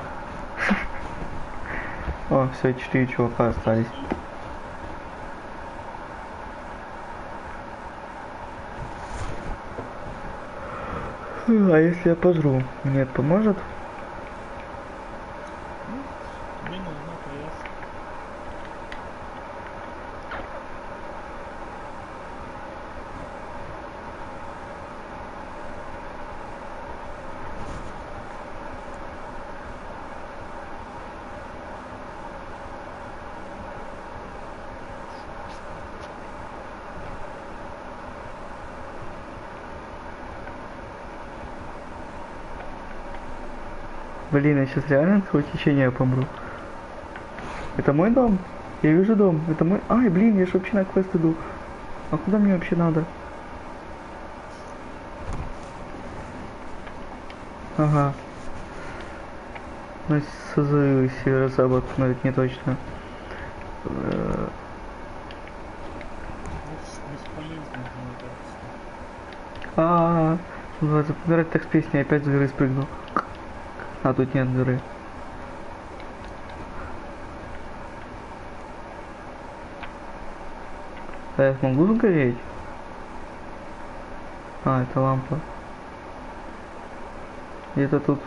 О, все, 4 чувака остались. А если я пожру, мне это поможет? Мне нужна повязка. Блин, я сейчас реально от кровотечения помру. Это мой дом? Я вижу дом. Это мой... Ай, блин, я же вообще на квест иду. А куда мне вообще надо? Ага. На созывы северо-запад, но это не точно. Называется «Помирать так с песней», опять с горы спрыгнул. А тут нет горы. А я смогу сгореть? А, это лампа. Где-то тут.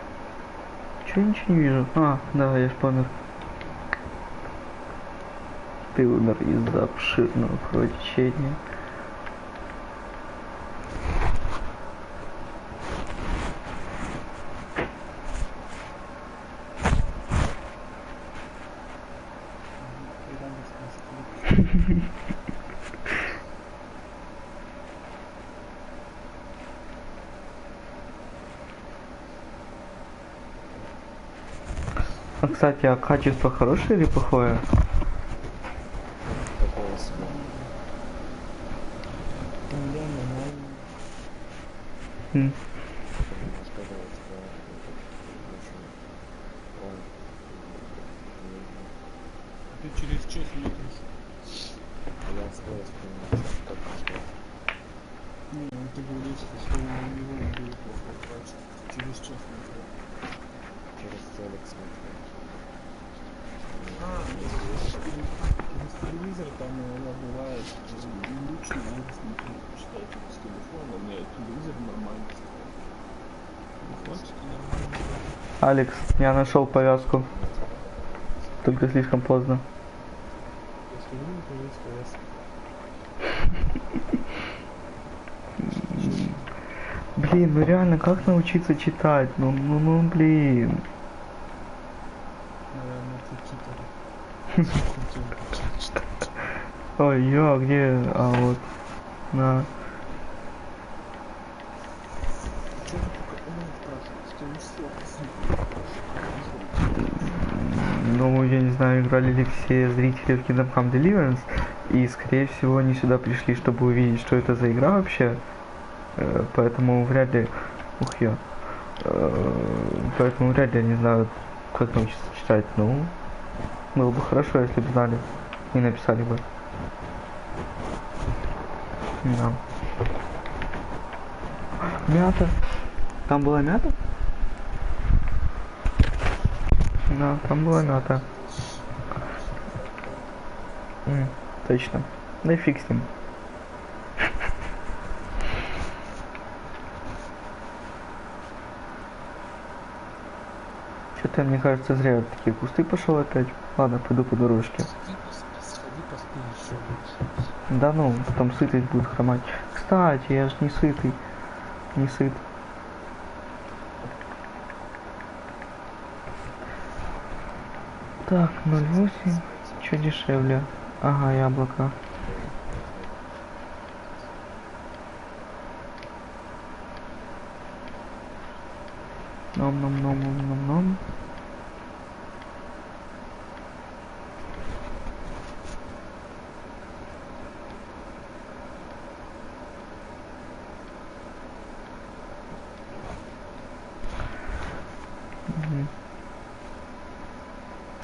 Чё, ничего не вижу? А, да, я ж помер. Ты умер из-за обширного кровотечения. А, кстати, а качество хорошее или плохое? Ты через час уедешь. Не, ты говоришь, что у него будет плохо качество. Через час смотрел. Через телек смотрел. Через телевизор там иногда бывает лучше, надо смотреть, читать с телефона, нет, телевизор нормально стоит. Хватит нормально. Алекс, я нашел повязку. Только слишком поздно. Если вы то есть повязка. Блин, ну реально, как научиться читать? Ну, блин. Наверное, ты читер. Ой, я где? А вот. На. Ну, я не знаю, играли ли все зрители в Kingdom Come Deliverance, и, скорее всего, они сюда пришли, чтобы увидеть, что это за игра вообще. Поэтому вряд ли... Ух, я. Поэтому вряд ли они знают, как научиться читать. Ну, было бы хорошо, если бы знали и написали бы. Да. Мята. Там была мята? Да, там была мята. Точно. Да и фиг с ним. Что-то, мне кажется, зря я в такие кусты пошел опять. Ладно, пойду по дорожке. Да ну, потом сытость будет хромать. Кстати, я же не сытый. Не сыт. Так, 0,8. Что дешевле? Ага, яблоко. Ном-ном-ном-ном-ном-ном.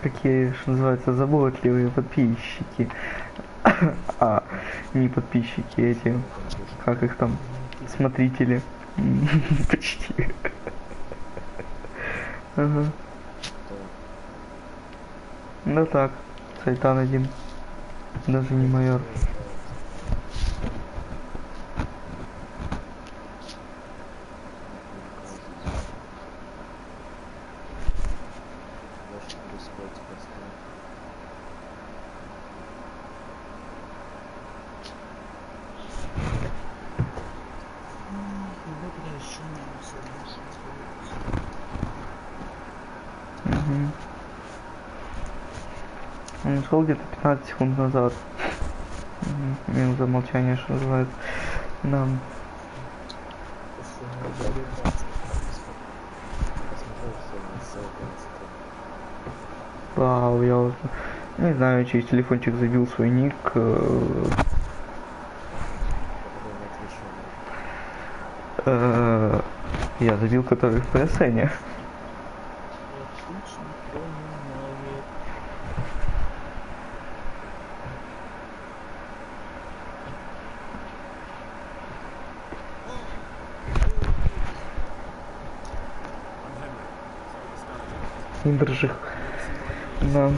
Какие, что называется, заботливые подписчики. А, не подписчики эти, как их там, смотрители. Почти. Ага. Да так, Сайтан один. Даже не майор. Он ушел где-то 15 секунд назад. Минута молчания, что называется. Да. Вау, я уже... Не знаю, через телефончик забил свой ник. Я забил, который в PSN. цилиндржих. Да.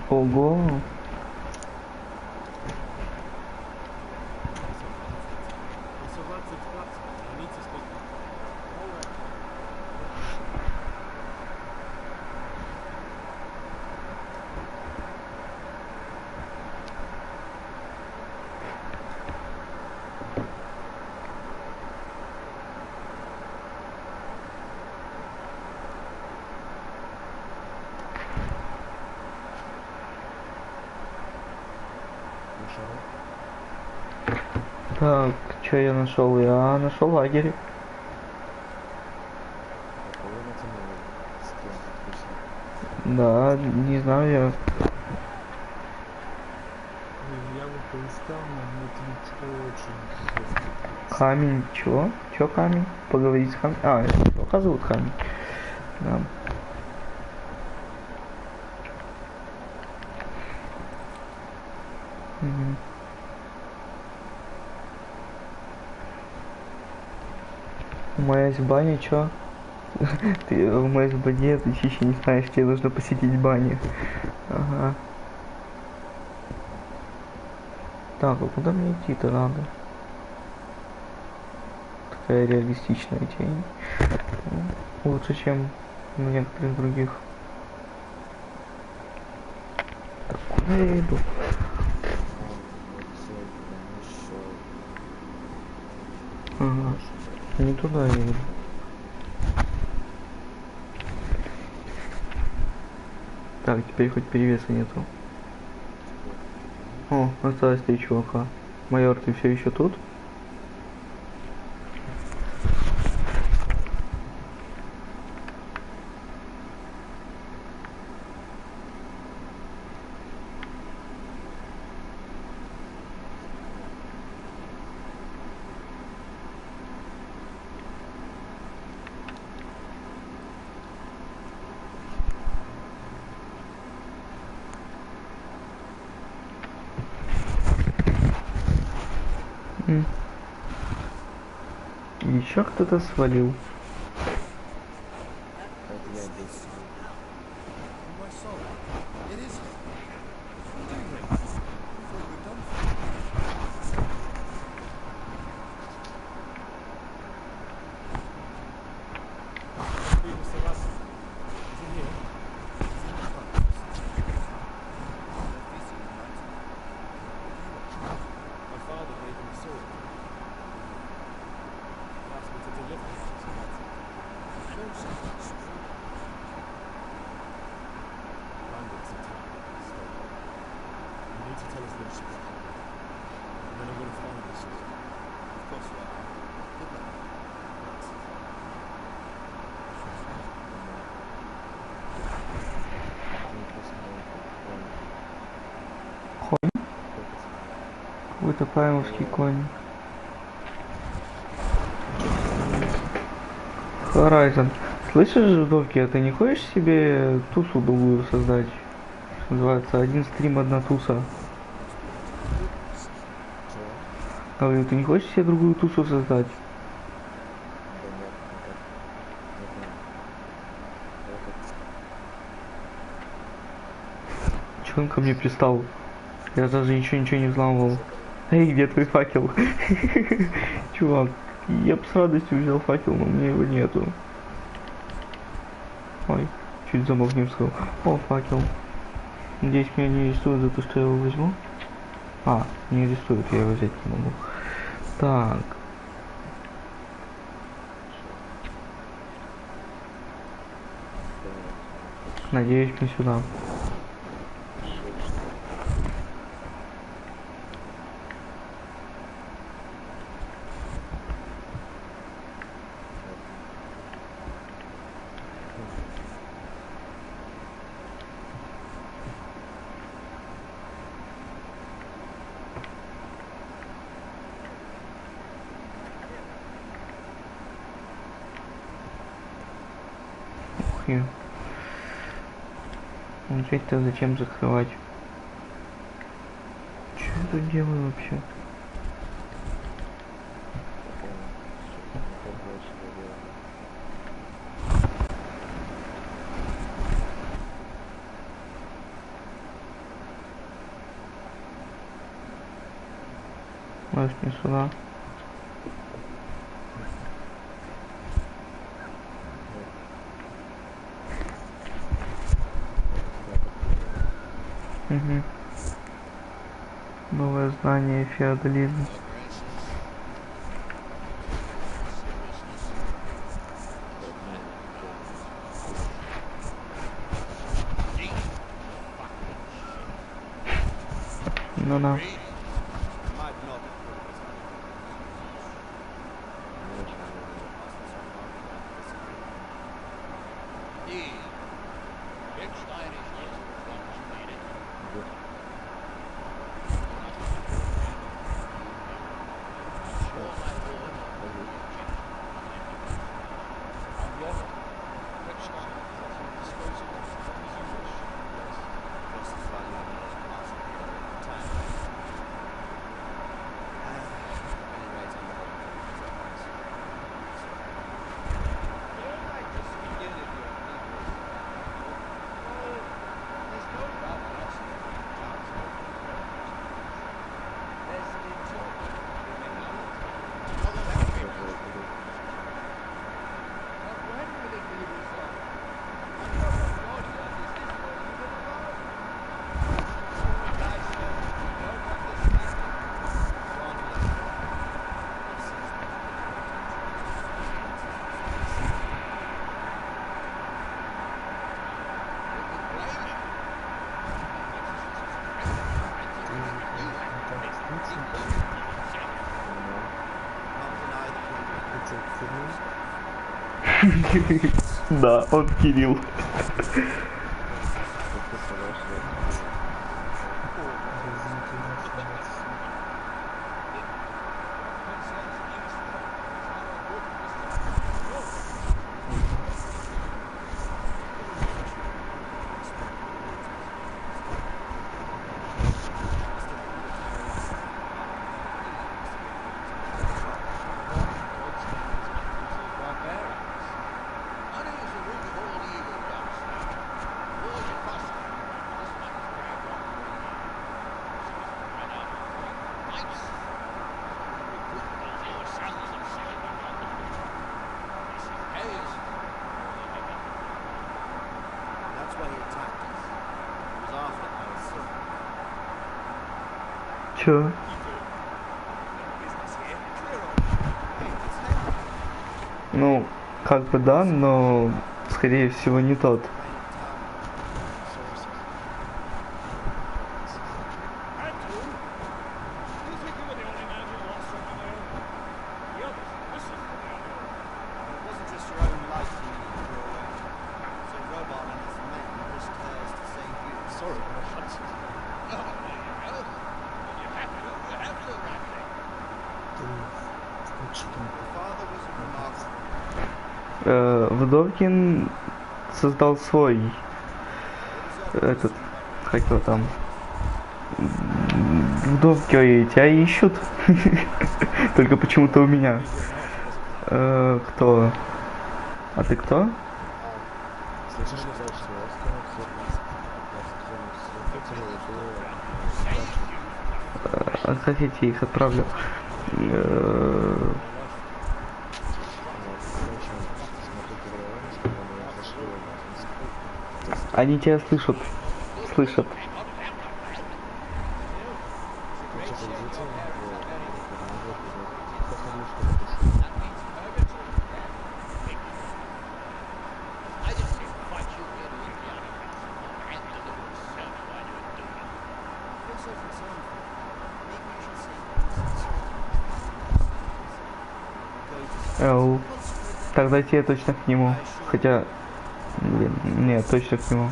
Ого. Так, что я нашел? Я нашел лагерь. Да, не знаю я. Я бы поискал, но это очень интересно. Камень, чё? Чё камень? Поговорить с камнем? А, это показывают камень. Да. Угу. У меня есть баня, чё? Ты в моей бане, ты еще не знаешь, тебе нужно посетить баню. Ага. Так, а куда мне идти-то надо? Такая реалистичная тень. Лучше, чем у некоторых других. Так, куда я иду? Ага. Не туда я иду. Так, теперь хоть перевеса нету. О, осталось 3 чувака. Майор, ты все еще тут? Еще кто-то свалил. Какой-то паймовский конь. Horizon. Слышишь, Доки, а ты не хочешь себе тусу другую создать? Называется один стрим, одна туса. Говорю, ты не хочешь себе другую тусу создать? Че он ко мне пристал? Я даже ничего не взламывал. Эй, где твой факел? Чувак, я бы с радостью взял факел, но у меня его нету. Ой, чуть замок не вскрыл. О, факел. Надеюсь, меня не арестуют за то, что я его возьму. А, не арестуют, я его взять не могу. Так. Надеюсь, мне сюда. Дверь-то зачем закрывать? я тут делаю вообще? Может, не сюда? Угу. Новое знание феодализма. Ну да. Да, он Кирилл. Чё? Ну, как бы да, но скорее всего не тот. Вдовкин создал свой этот, как его там, вдовки тебя ищут, только почему-то у меня. Кто? А ты кто? Хотите, их отправлю. Они тебя слышат. Слышат. Тогда тебе точно к нему. Хотя... Блин, нет, точно к нему.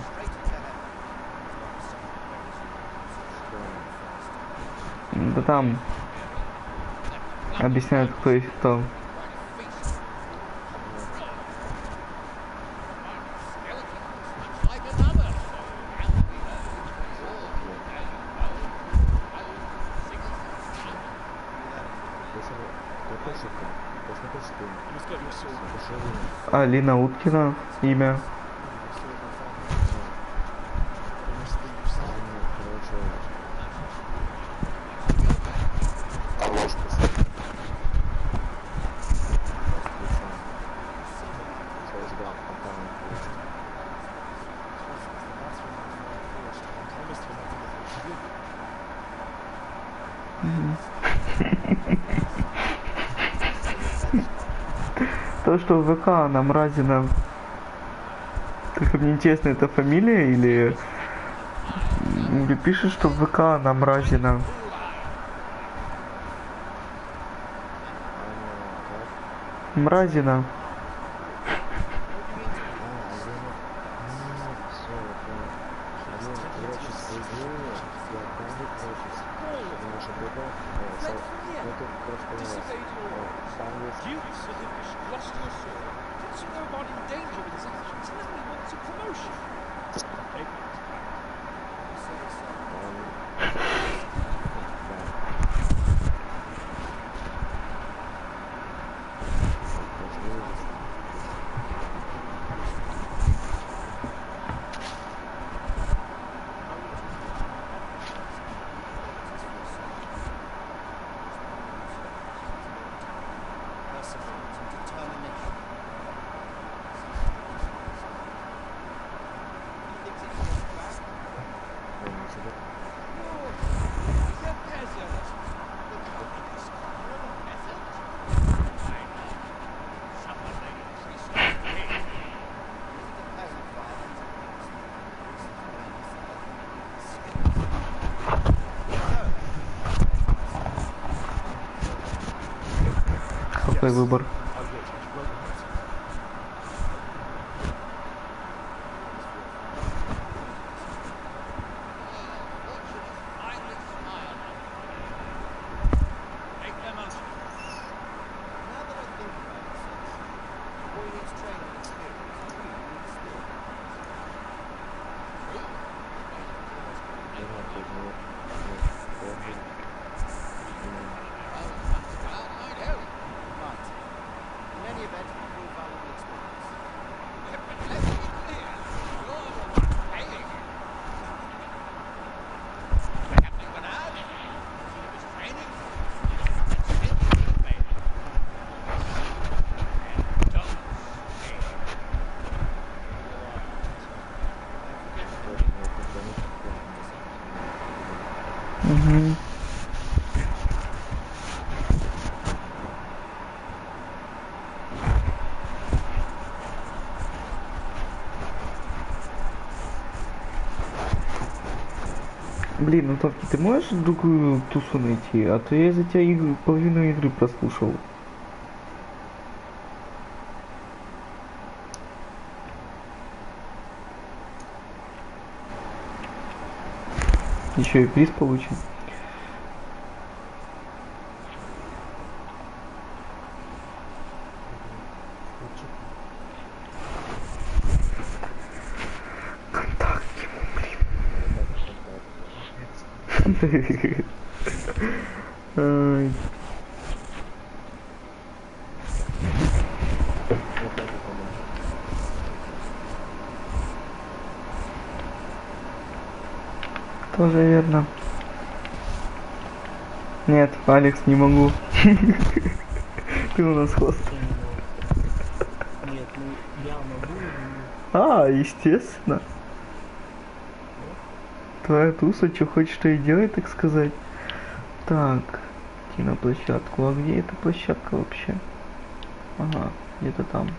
Да там... Объясняют, кто есть кто. Алина Уткина, имя. То, что в ВК на Мразина. Так мне интересно, это фамилия или пишет, что в ВК на Мразина. Мразина. Какой выбор? Угу. Блин, ну Товки, ты можешь другую тусу найти? А то я из-за тебя половину игры прослушал. Еще и приз получим. Контакт, блин. Ай. Тоже верно. Нет, Алекс, не могу. Ты у нас хост. Нет, ну я могу. А, естественно. Твоя туса, что хочешь, то и делай, так сказать. Так, идти на площадку. А где эта площадка вообще? Ага, где-то там.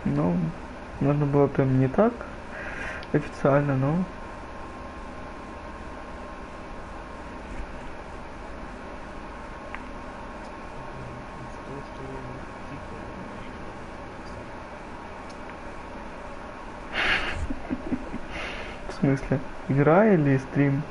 Ну, можно было прям не так официально, но... В смысле? Игра или стрим?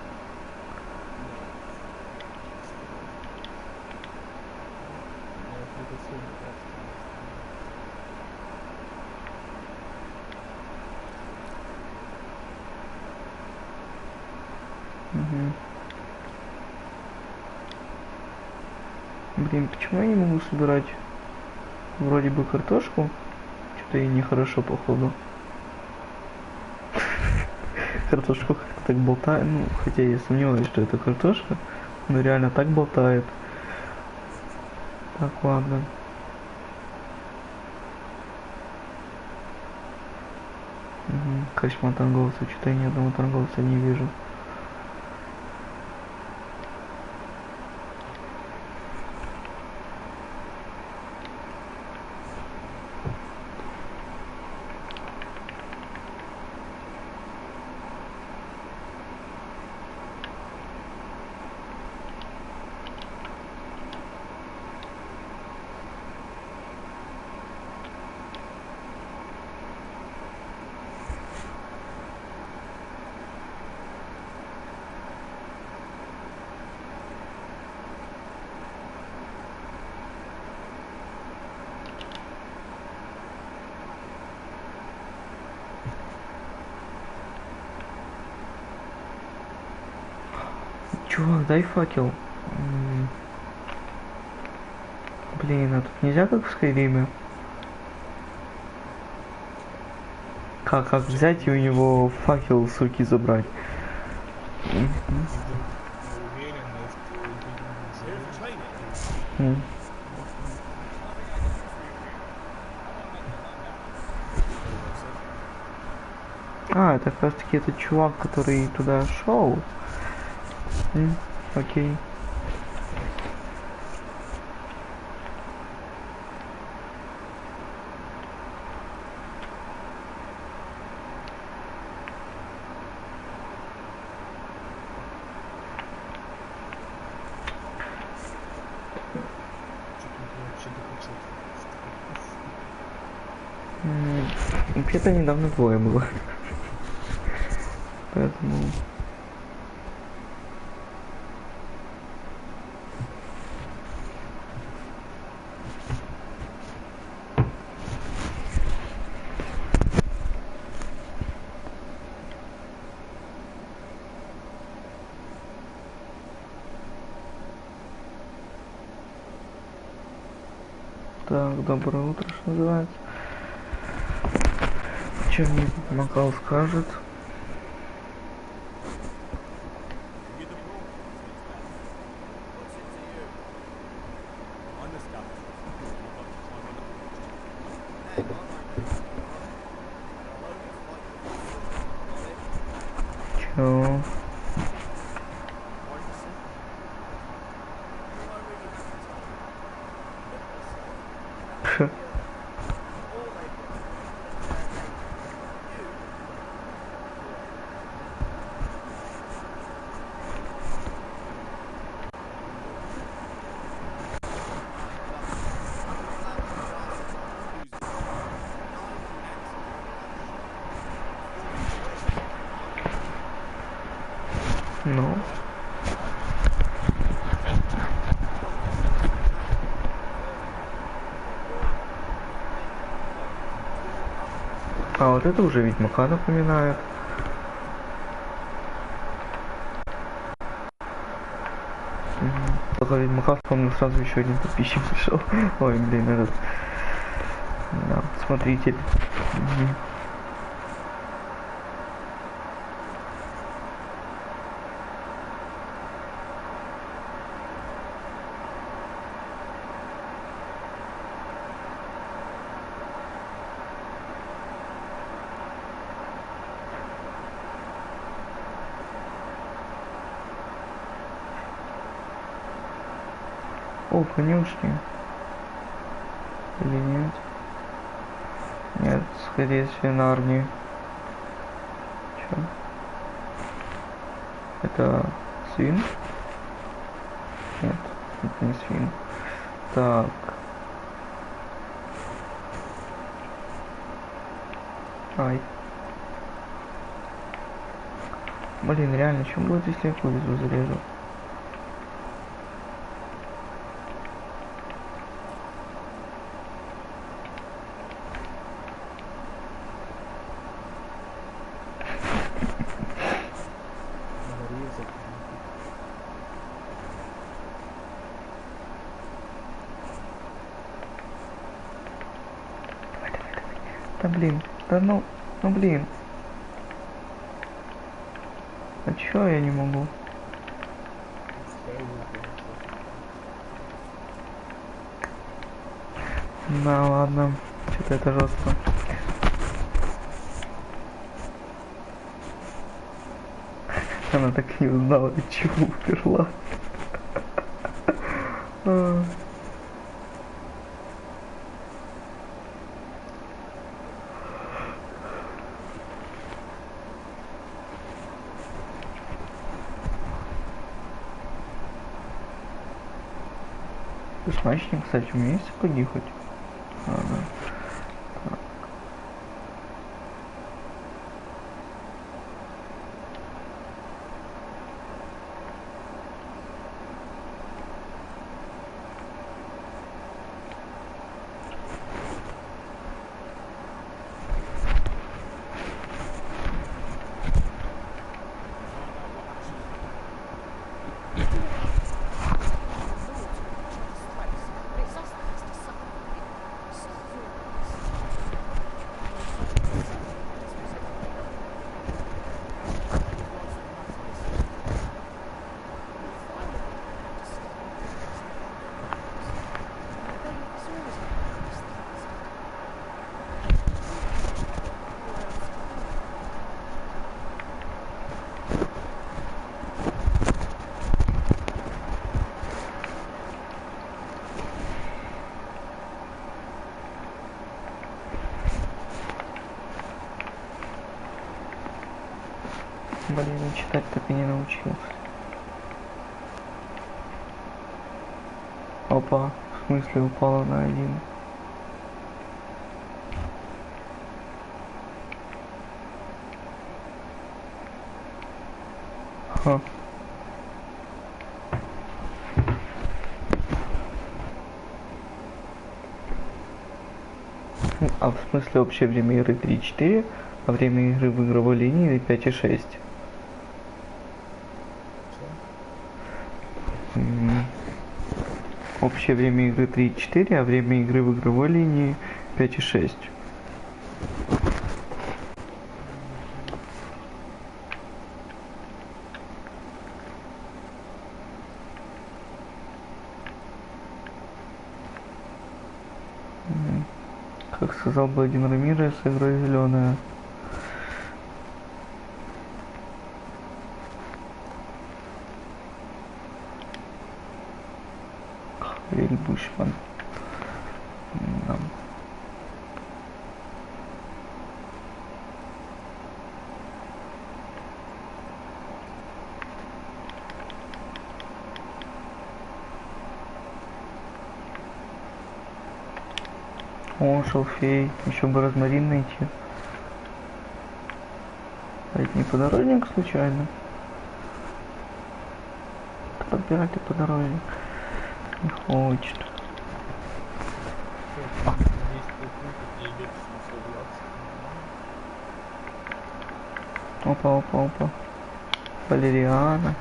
Угу. Блин, почему я не могу собирать вроде бы картошку? Что-то и нехорошо, походу. Картошку как-то так болтает. Ну, хотя я сомневаюсь, что это картошка. Но реально так болтает. Так, ладно. Угу. Качма торговца. Что-то я ни одного торговца не вижу. Чувак, дай факел. Блин, а тут нельзя как в Скайриме? Как взять и у него факел с руки забрать? А, это как раз таки этот чувак, который туда шел. Окей. Вообще-то недавно двое было. Поэтому... Так, доброе утро, что называется. Чем мне Макал скажет? Чё? Ну. А вот это уже Ведьмака напоминает. Только Ведьмака вспомнил, сразу еще один подписчик пришел. Ой, блин, этот... Да, смотритель. О, конюшни. Или нет? Нет, скорее свинарни. Чё? Это свин? Нет, это не свин. Так. Ай. Блин, реально, что будет, если я повезу зарежу? Да блин, да ну блин. А чё я не могу? Да ладно, что-то это жестко. Она так и не узнала, от чего умерла. Смачник, кстати, у меня есть сапоги хоть? Ладно. Блин, читать так и не научился. Опа, в смысле упала на 1. Ха. А в смысле общее время игры 3,4, а время игры в игровой линии 5,6. Общее время игры 3,4, а время игры в игровой линии 5,6. Как сказал бы один Рамирес, с игрой зеленая. Кирилл Бушман. Да. О, шалфей. Еще бы розмарин найти. А это не подорожник случайно? Подбирать и подорожник. Не хочет. Опа, опа, опа. Валериана.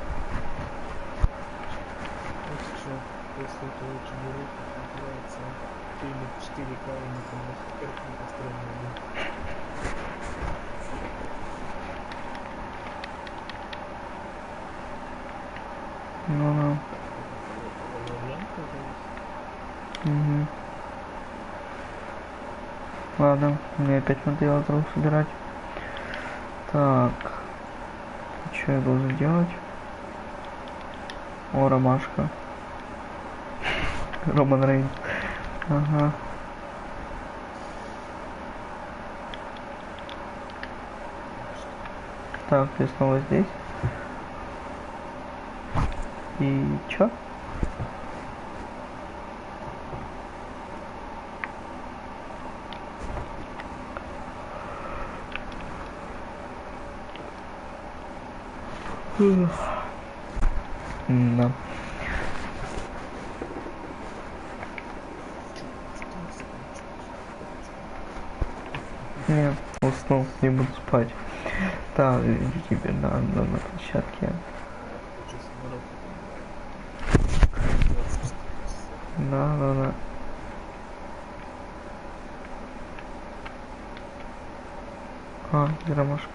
После этого чего называется фильм 4К и не построенный. Ну-ну. Угу. Ладно, мне опять материал надо собирать. Так. Что я должен делать? О, ромашка. Роман Рейн. Ага. Так, я снова здесь. И чё? Да. Нет, уснул, не буду спать. Так, теперь на площадке. Да. А, где ромашка?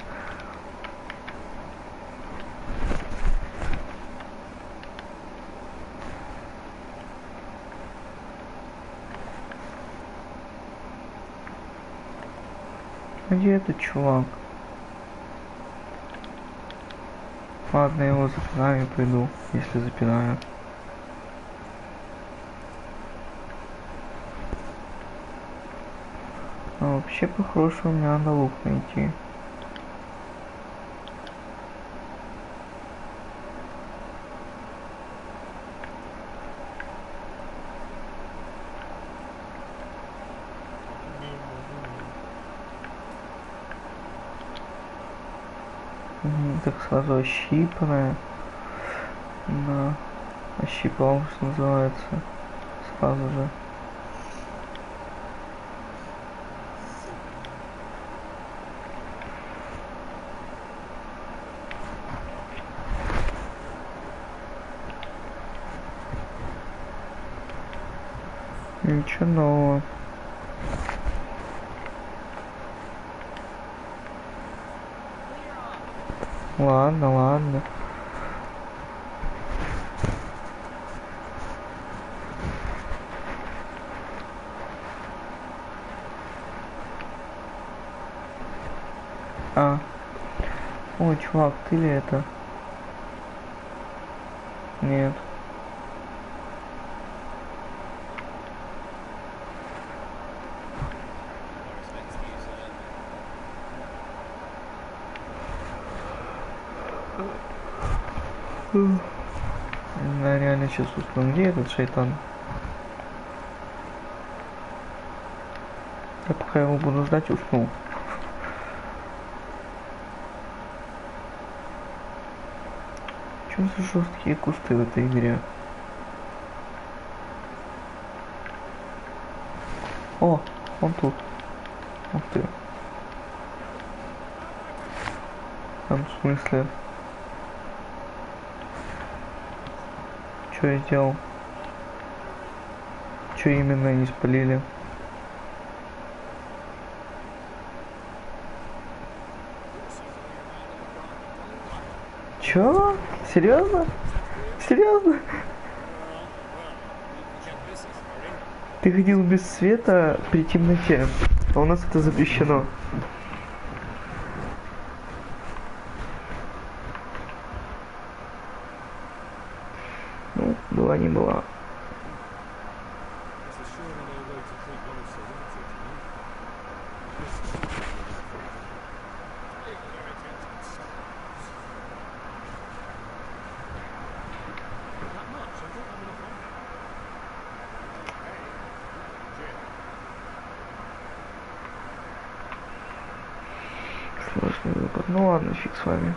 Где этот чувак? Ладно, я его запинаю и пойду, если запинаю. А вообще, по-хорошему, мне надо лук найти. Так сразу ощипанная. Да. Ощипал, что называется. Сразу же. Ничего нового. Ладно, ладно. А. Ой, чувак, ты ли это? Нет. Да, реально сейчас усну. Где этот шайтан? Я пока его буду ждать, усну. Что за жесткие кусты в этой игре? О, он тут. Ух ты. Там в смысле? Что я сделал? Что именно не спалили? Чё? Серьезно? Серьезно? Ты ходил без света при темноте, а у нас это запрещено. Ну, была не была. Сложный выбор. Ну ладно, фиг с вами.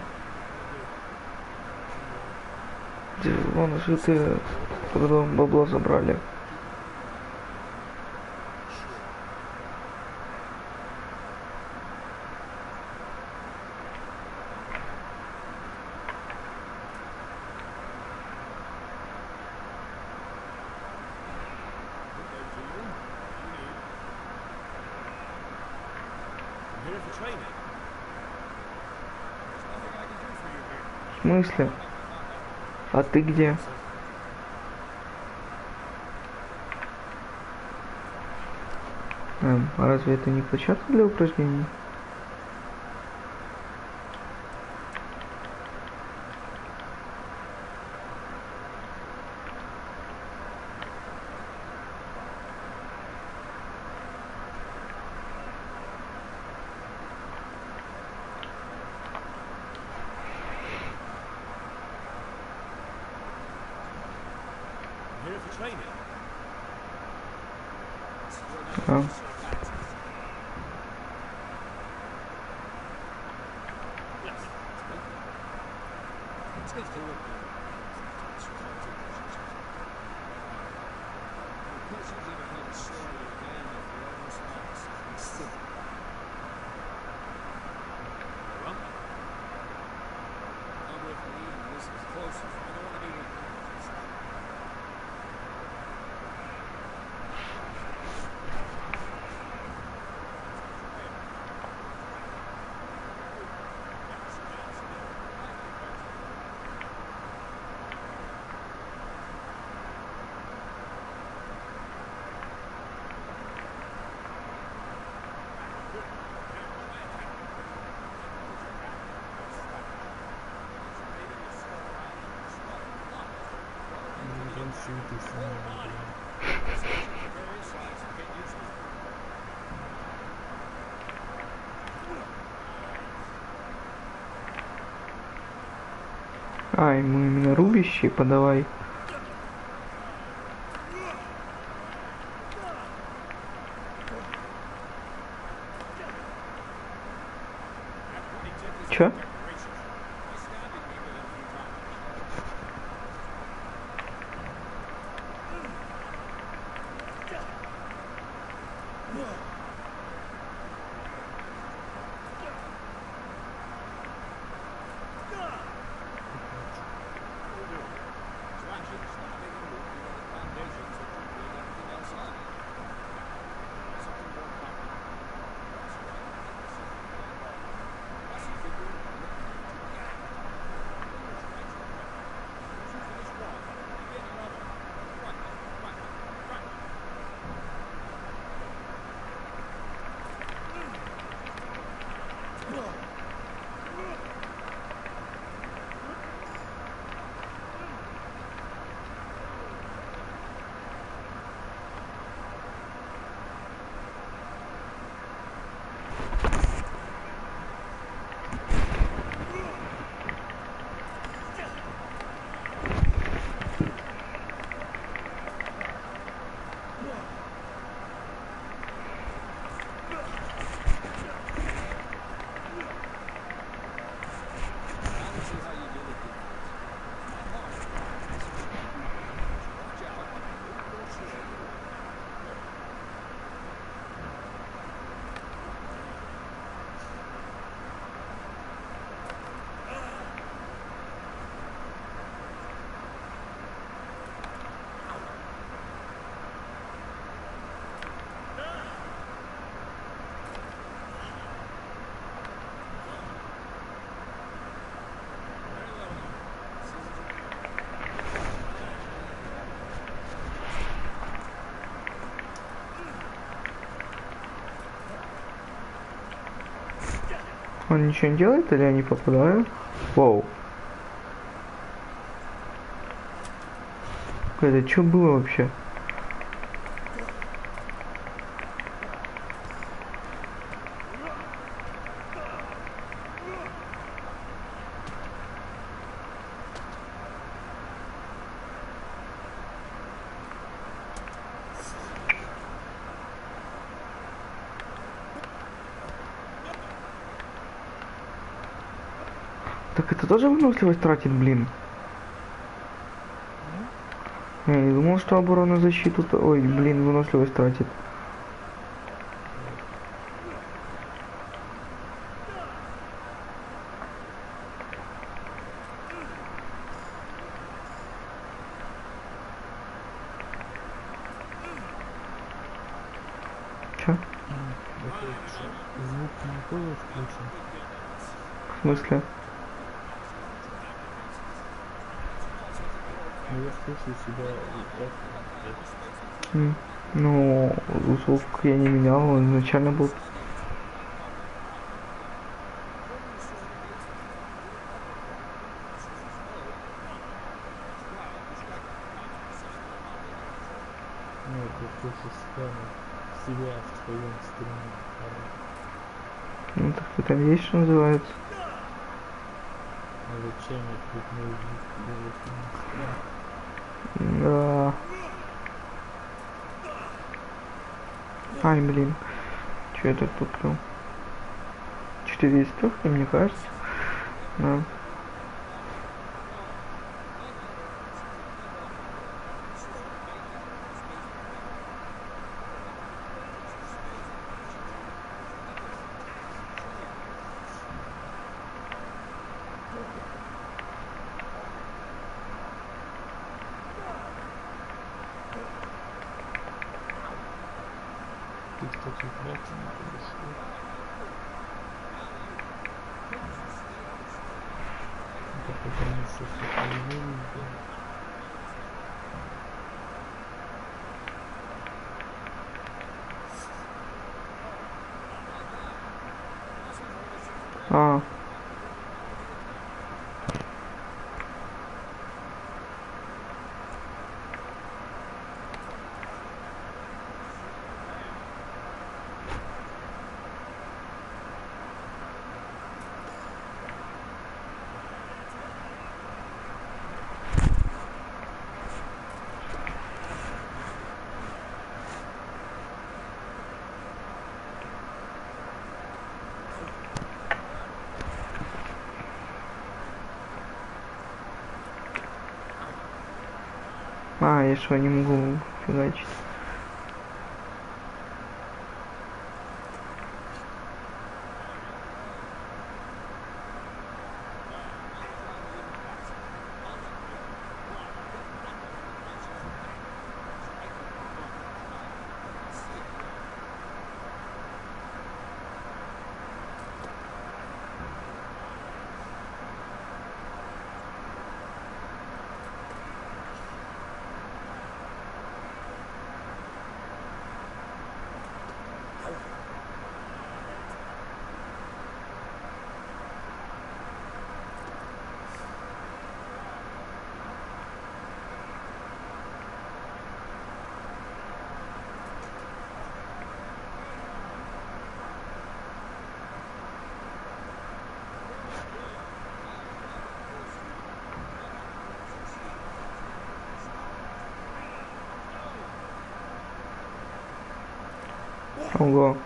Вон же ты, когда бабло забрали. В смысле? А ты где? А разве это не площадка для упражнений? А? шутки с ними, А, ему именно рубящий подавай. Чё? Он ничего не делает или я не попадаю? Воу. Это что было вообще? Так это тоже выносливость тратит, блин? Я не думал, что оборона защиту... Ой, блин, выносливость тратит. Чё? Звук не тоже включен. В смысле? Ну я слышу себя вот так. Ну, звук я не менял, он изначально был. Ну, это слышу себя в своем стриме. Ну так ты там есть, что называется? А зачем я тут мой Да. Ай, блин. Че я тут купил? 4 из 3, мне кажется. Да. Ты, кстати, тратил на PS4. Это потому что все по-новому. А. А, я что, не могу фигачить? Ого.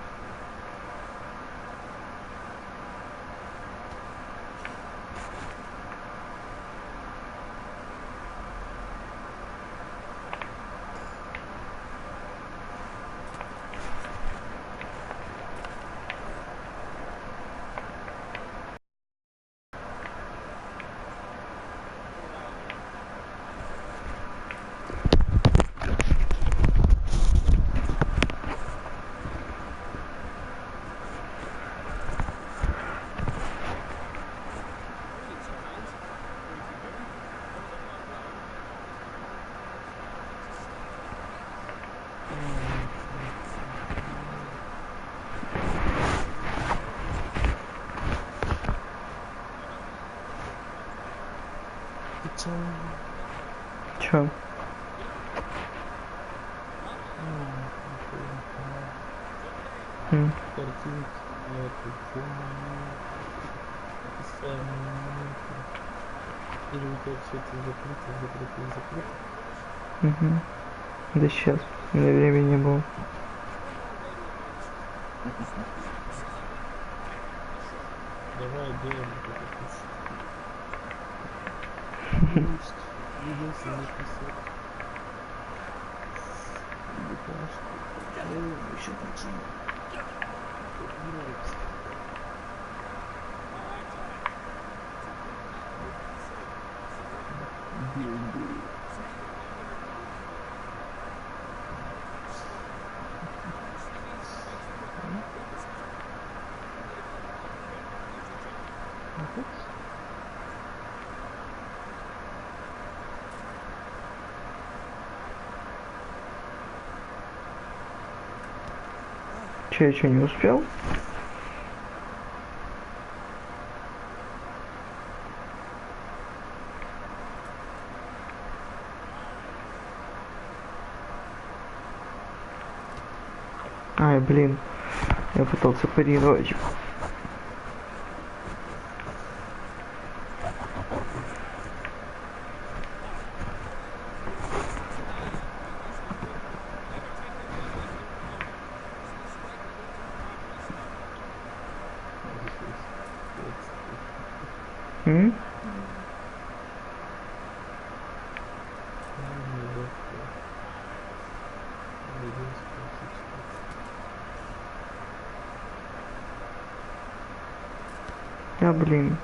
Чё? Картинки, описание, или вот это все это закрыто. Угу. Да сейчас, у меня времени не было. Давай делаем вот это пусть. Единственное написать. Еще почему? Нравится. Че, я что, не успел? Ай, блин, я пытался парировать. А, блин.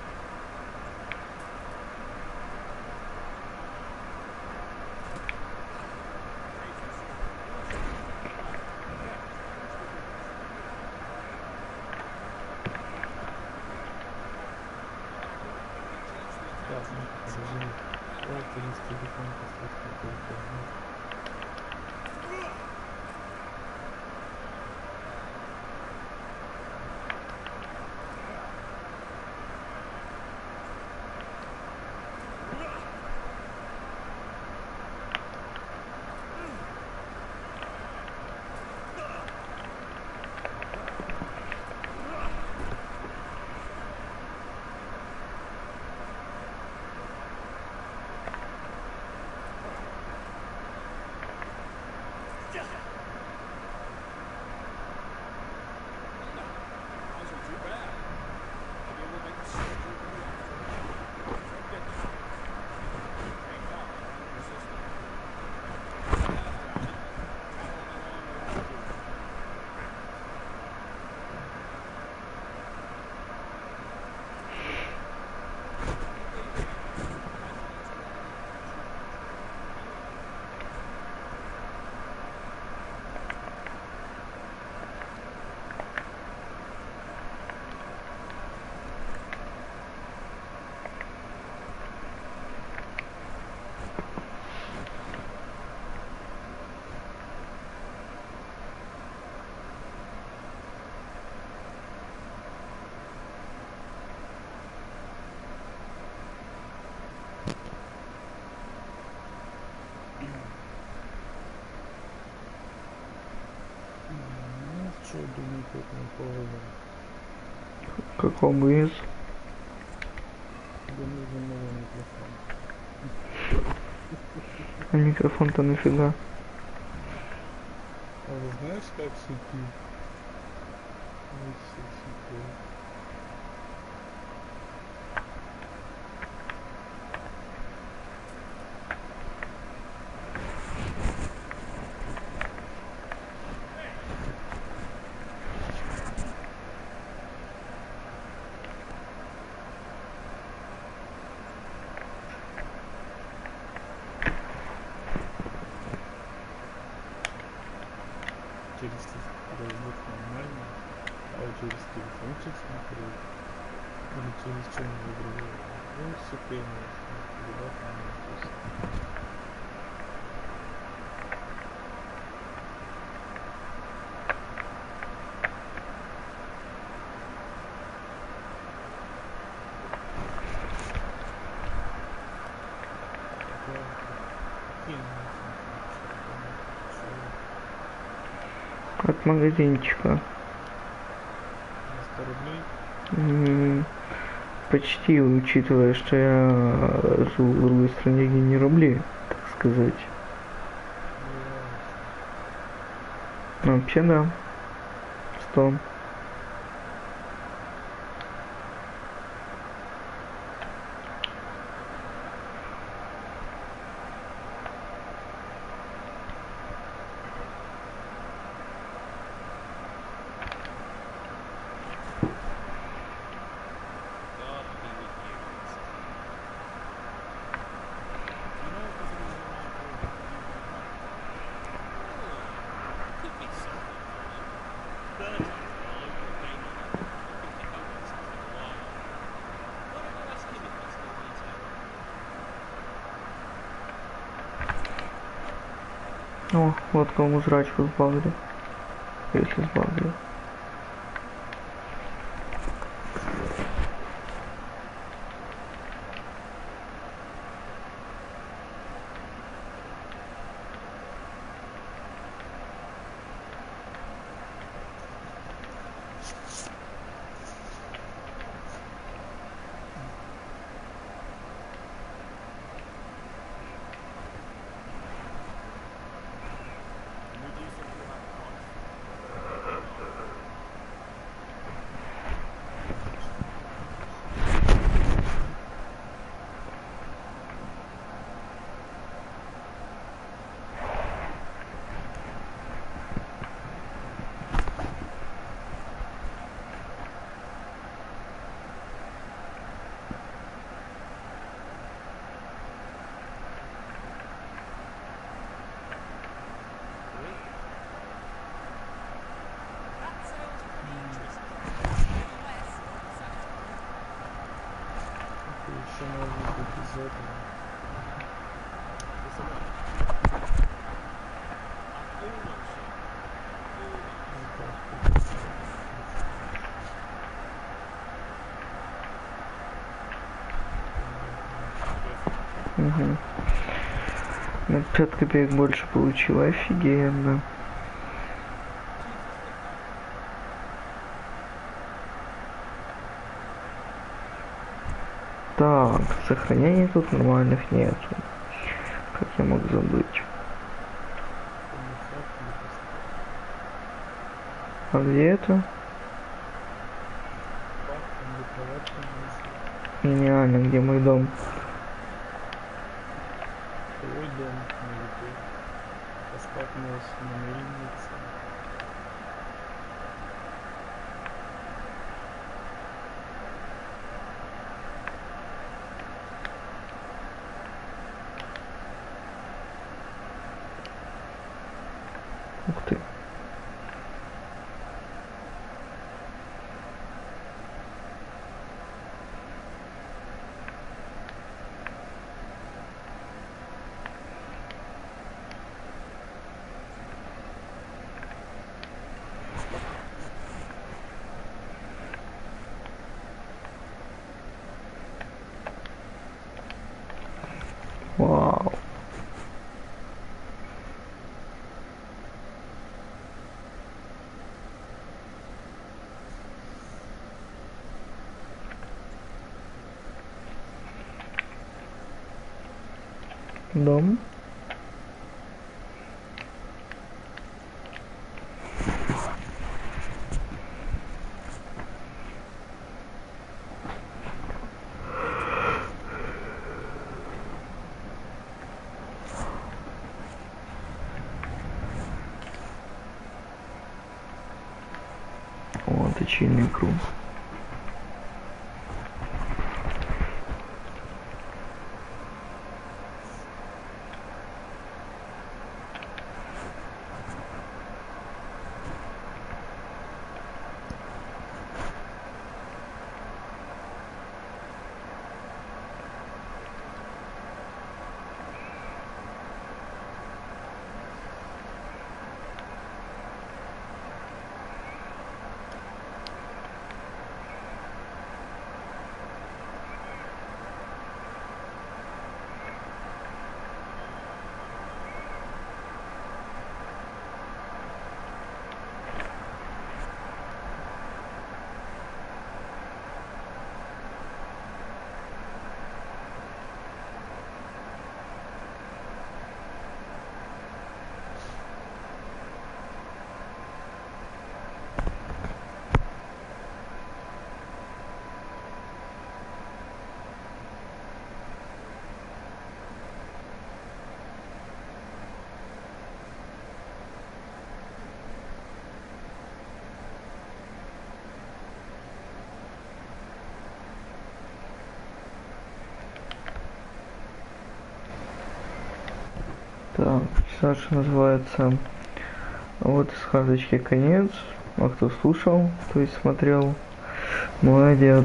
что думаю по этому поводу? Какому из? Тебе нужен новый микрофон. А микрофон-то нафига? А вы знаешь, как сети? Вот сети. Через ноутбук нормально, а вот через телефончик смотреть, или через что-нибудь другое. Ну, все пение, ребят, там От магазинчика. 100 рублей? Почти, учитывая, что я живу в другой стране, где не рубли, так сказать. Ну, вообще да. 100. О, вот кому жрачку сбагрил. Если сбагрил. Еще может быть из этого. Угу. На 5 копеек больше получила, офигенно. Так, сохранений тут нормальных нету. Как я мог забыть? А где это? Гениально, где мой дом? Твой дом на YouTube. Поставь нас на мельнице. Ух ты. Вау. Дом. О, точильный круг. Так, Саша называется «Вот и сказочки конец». А кто слушал, то есть смотрел, молодец.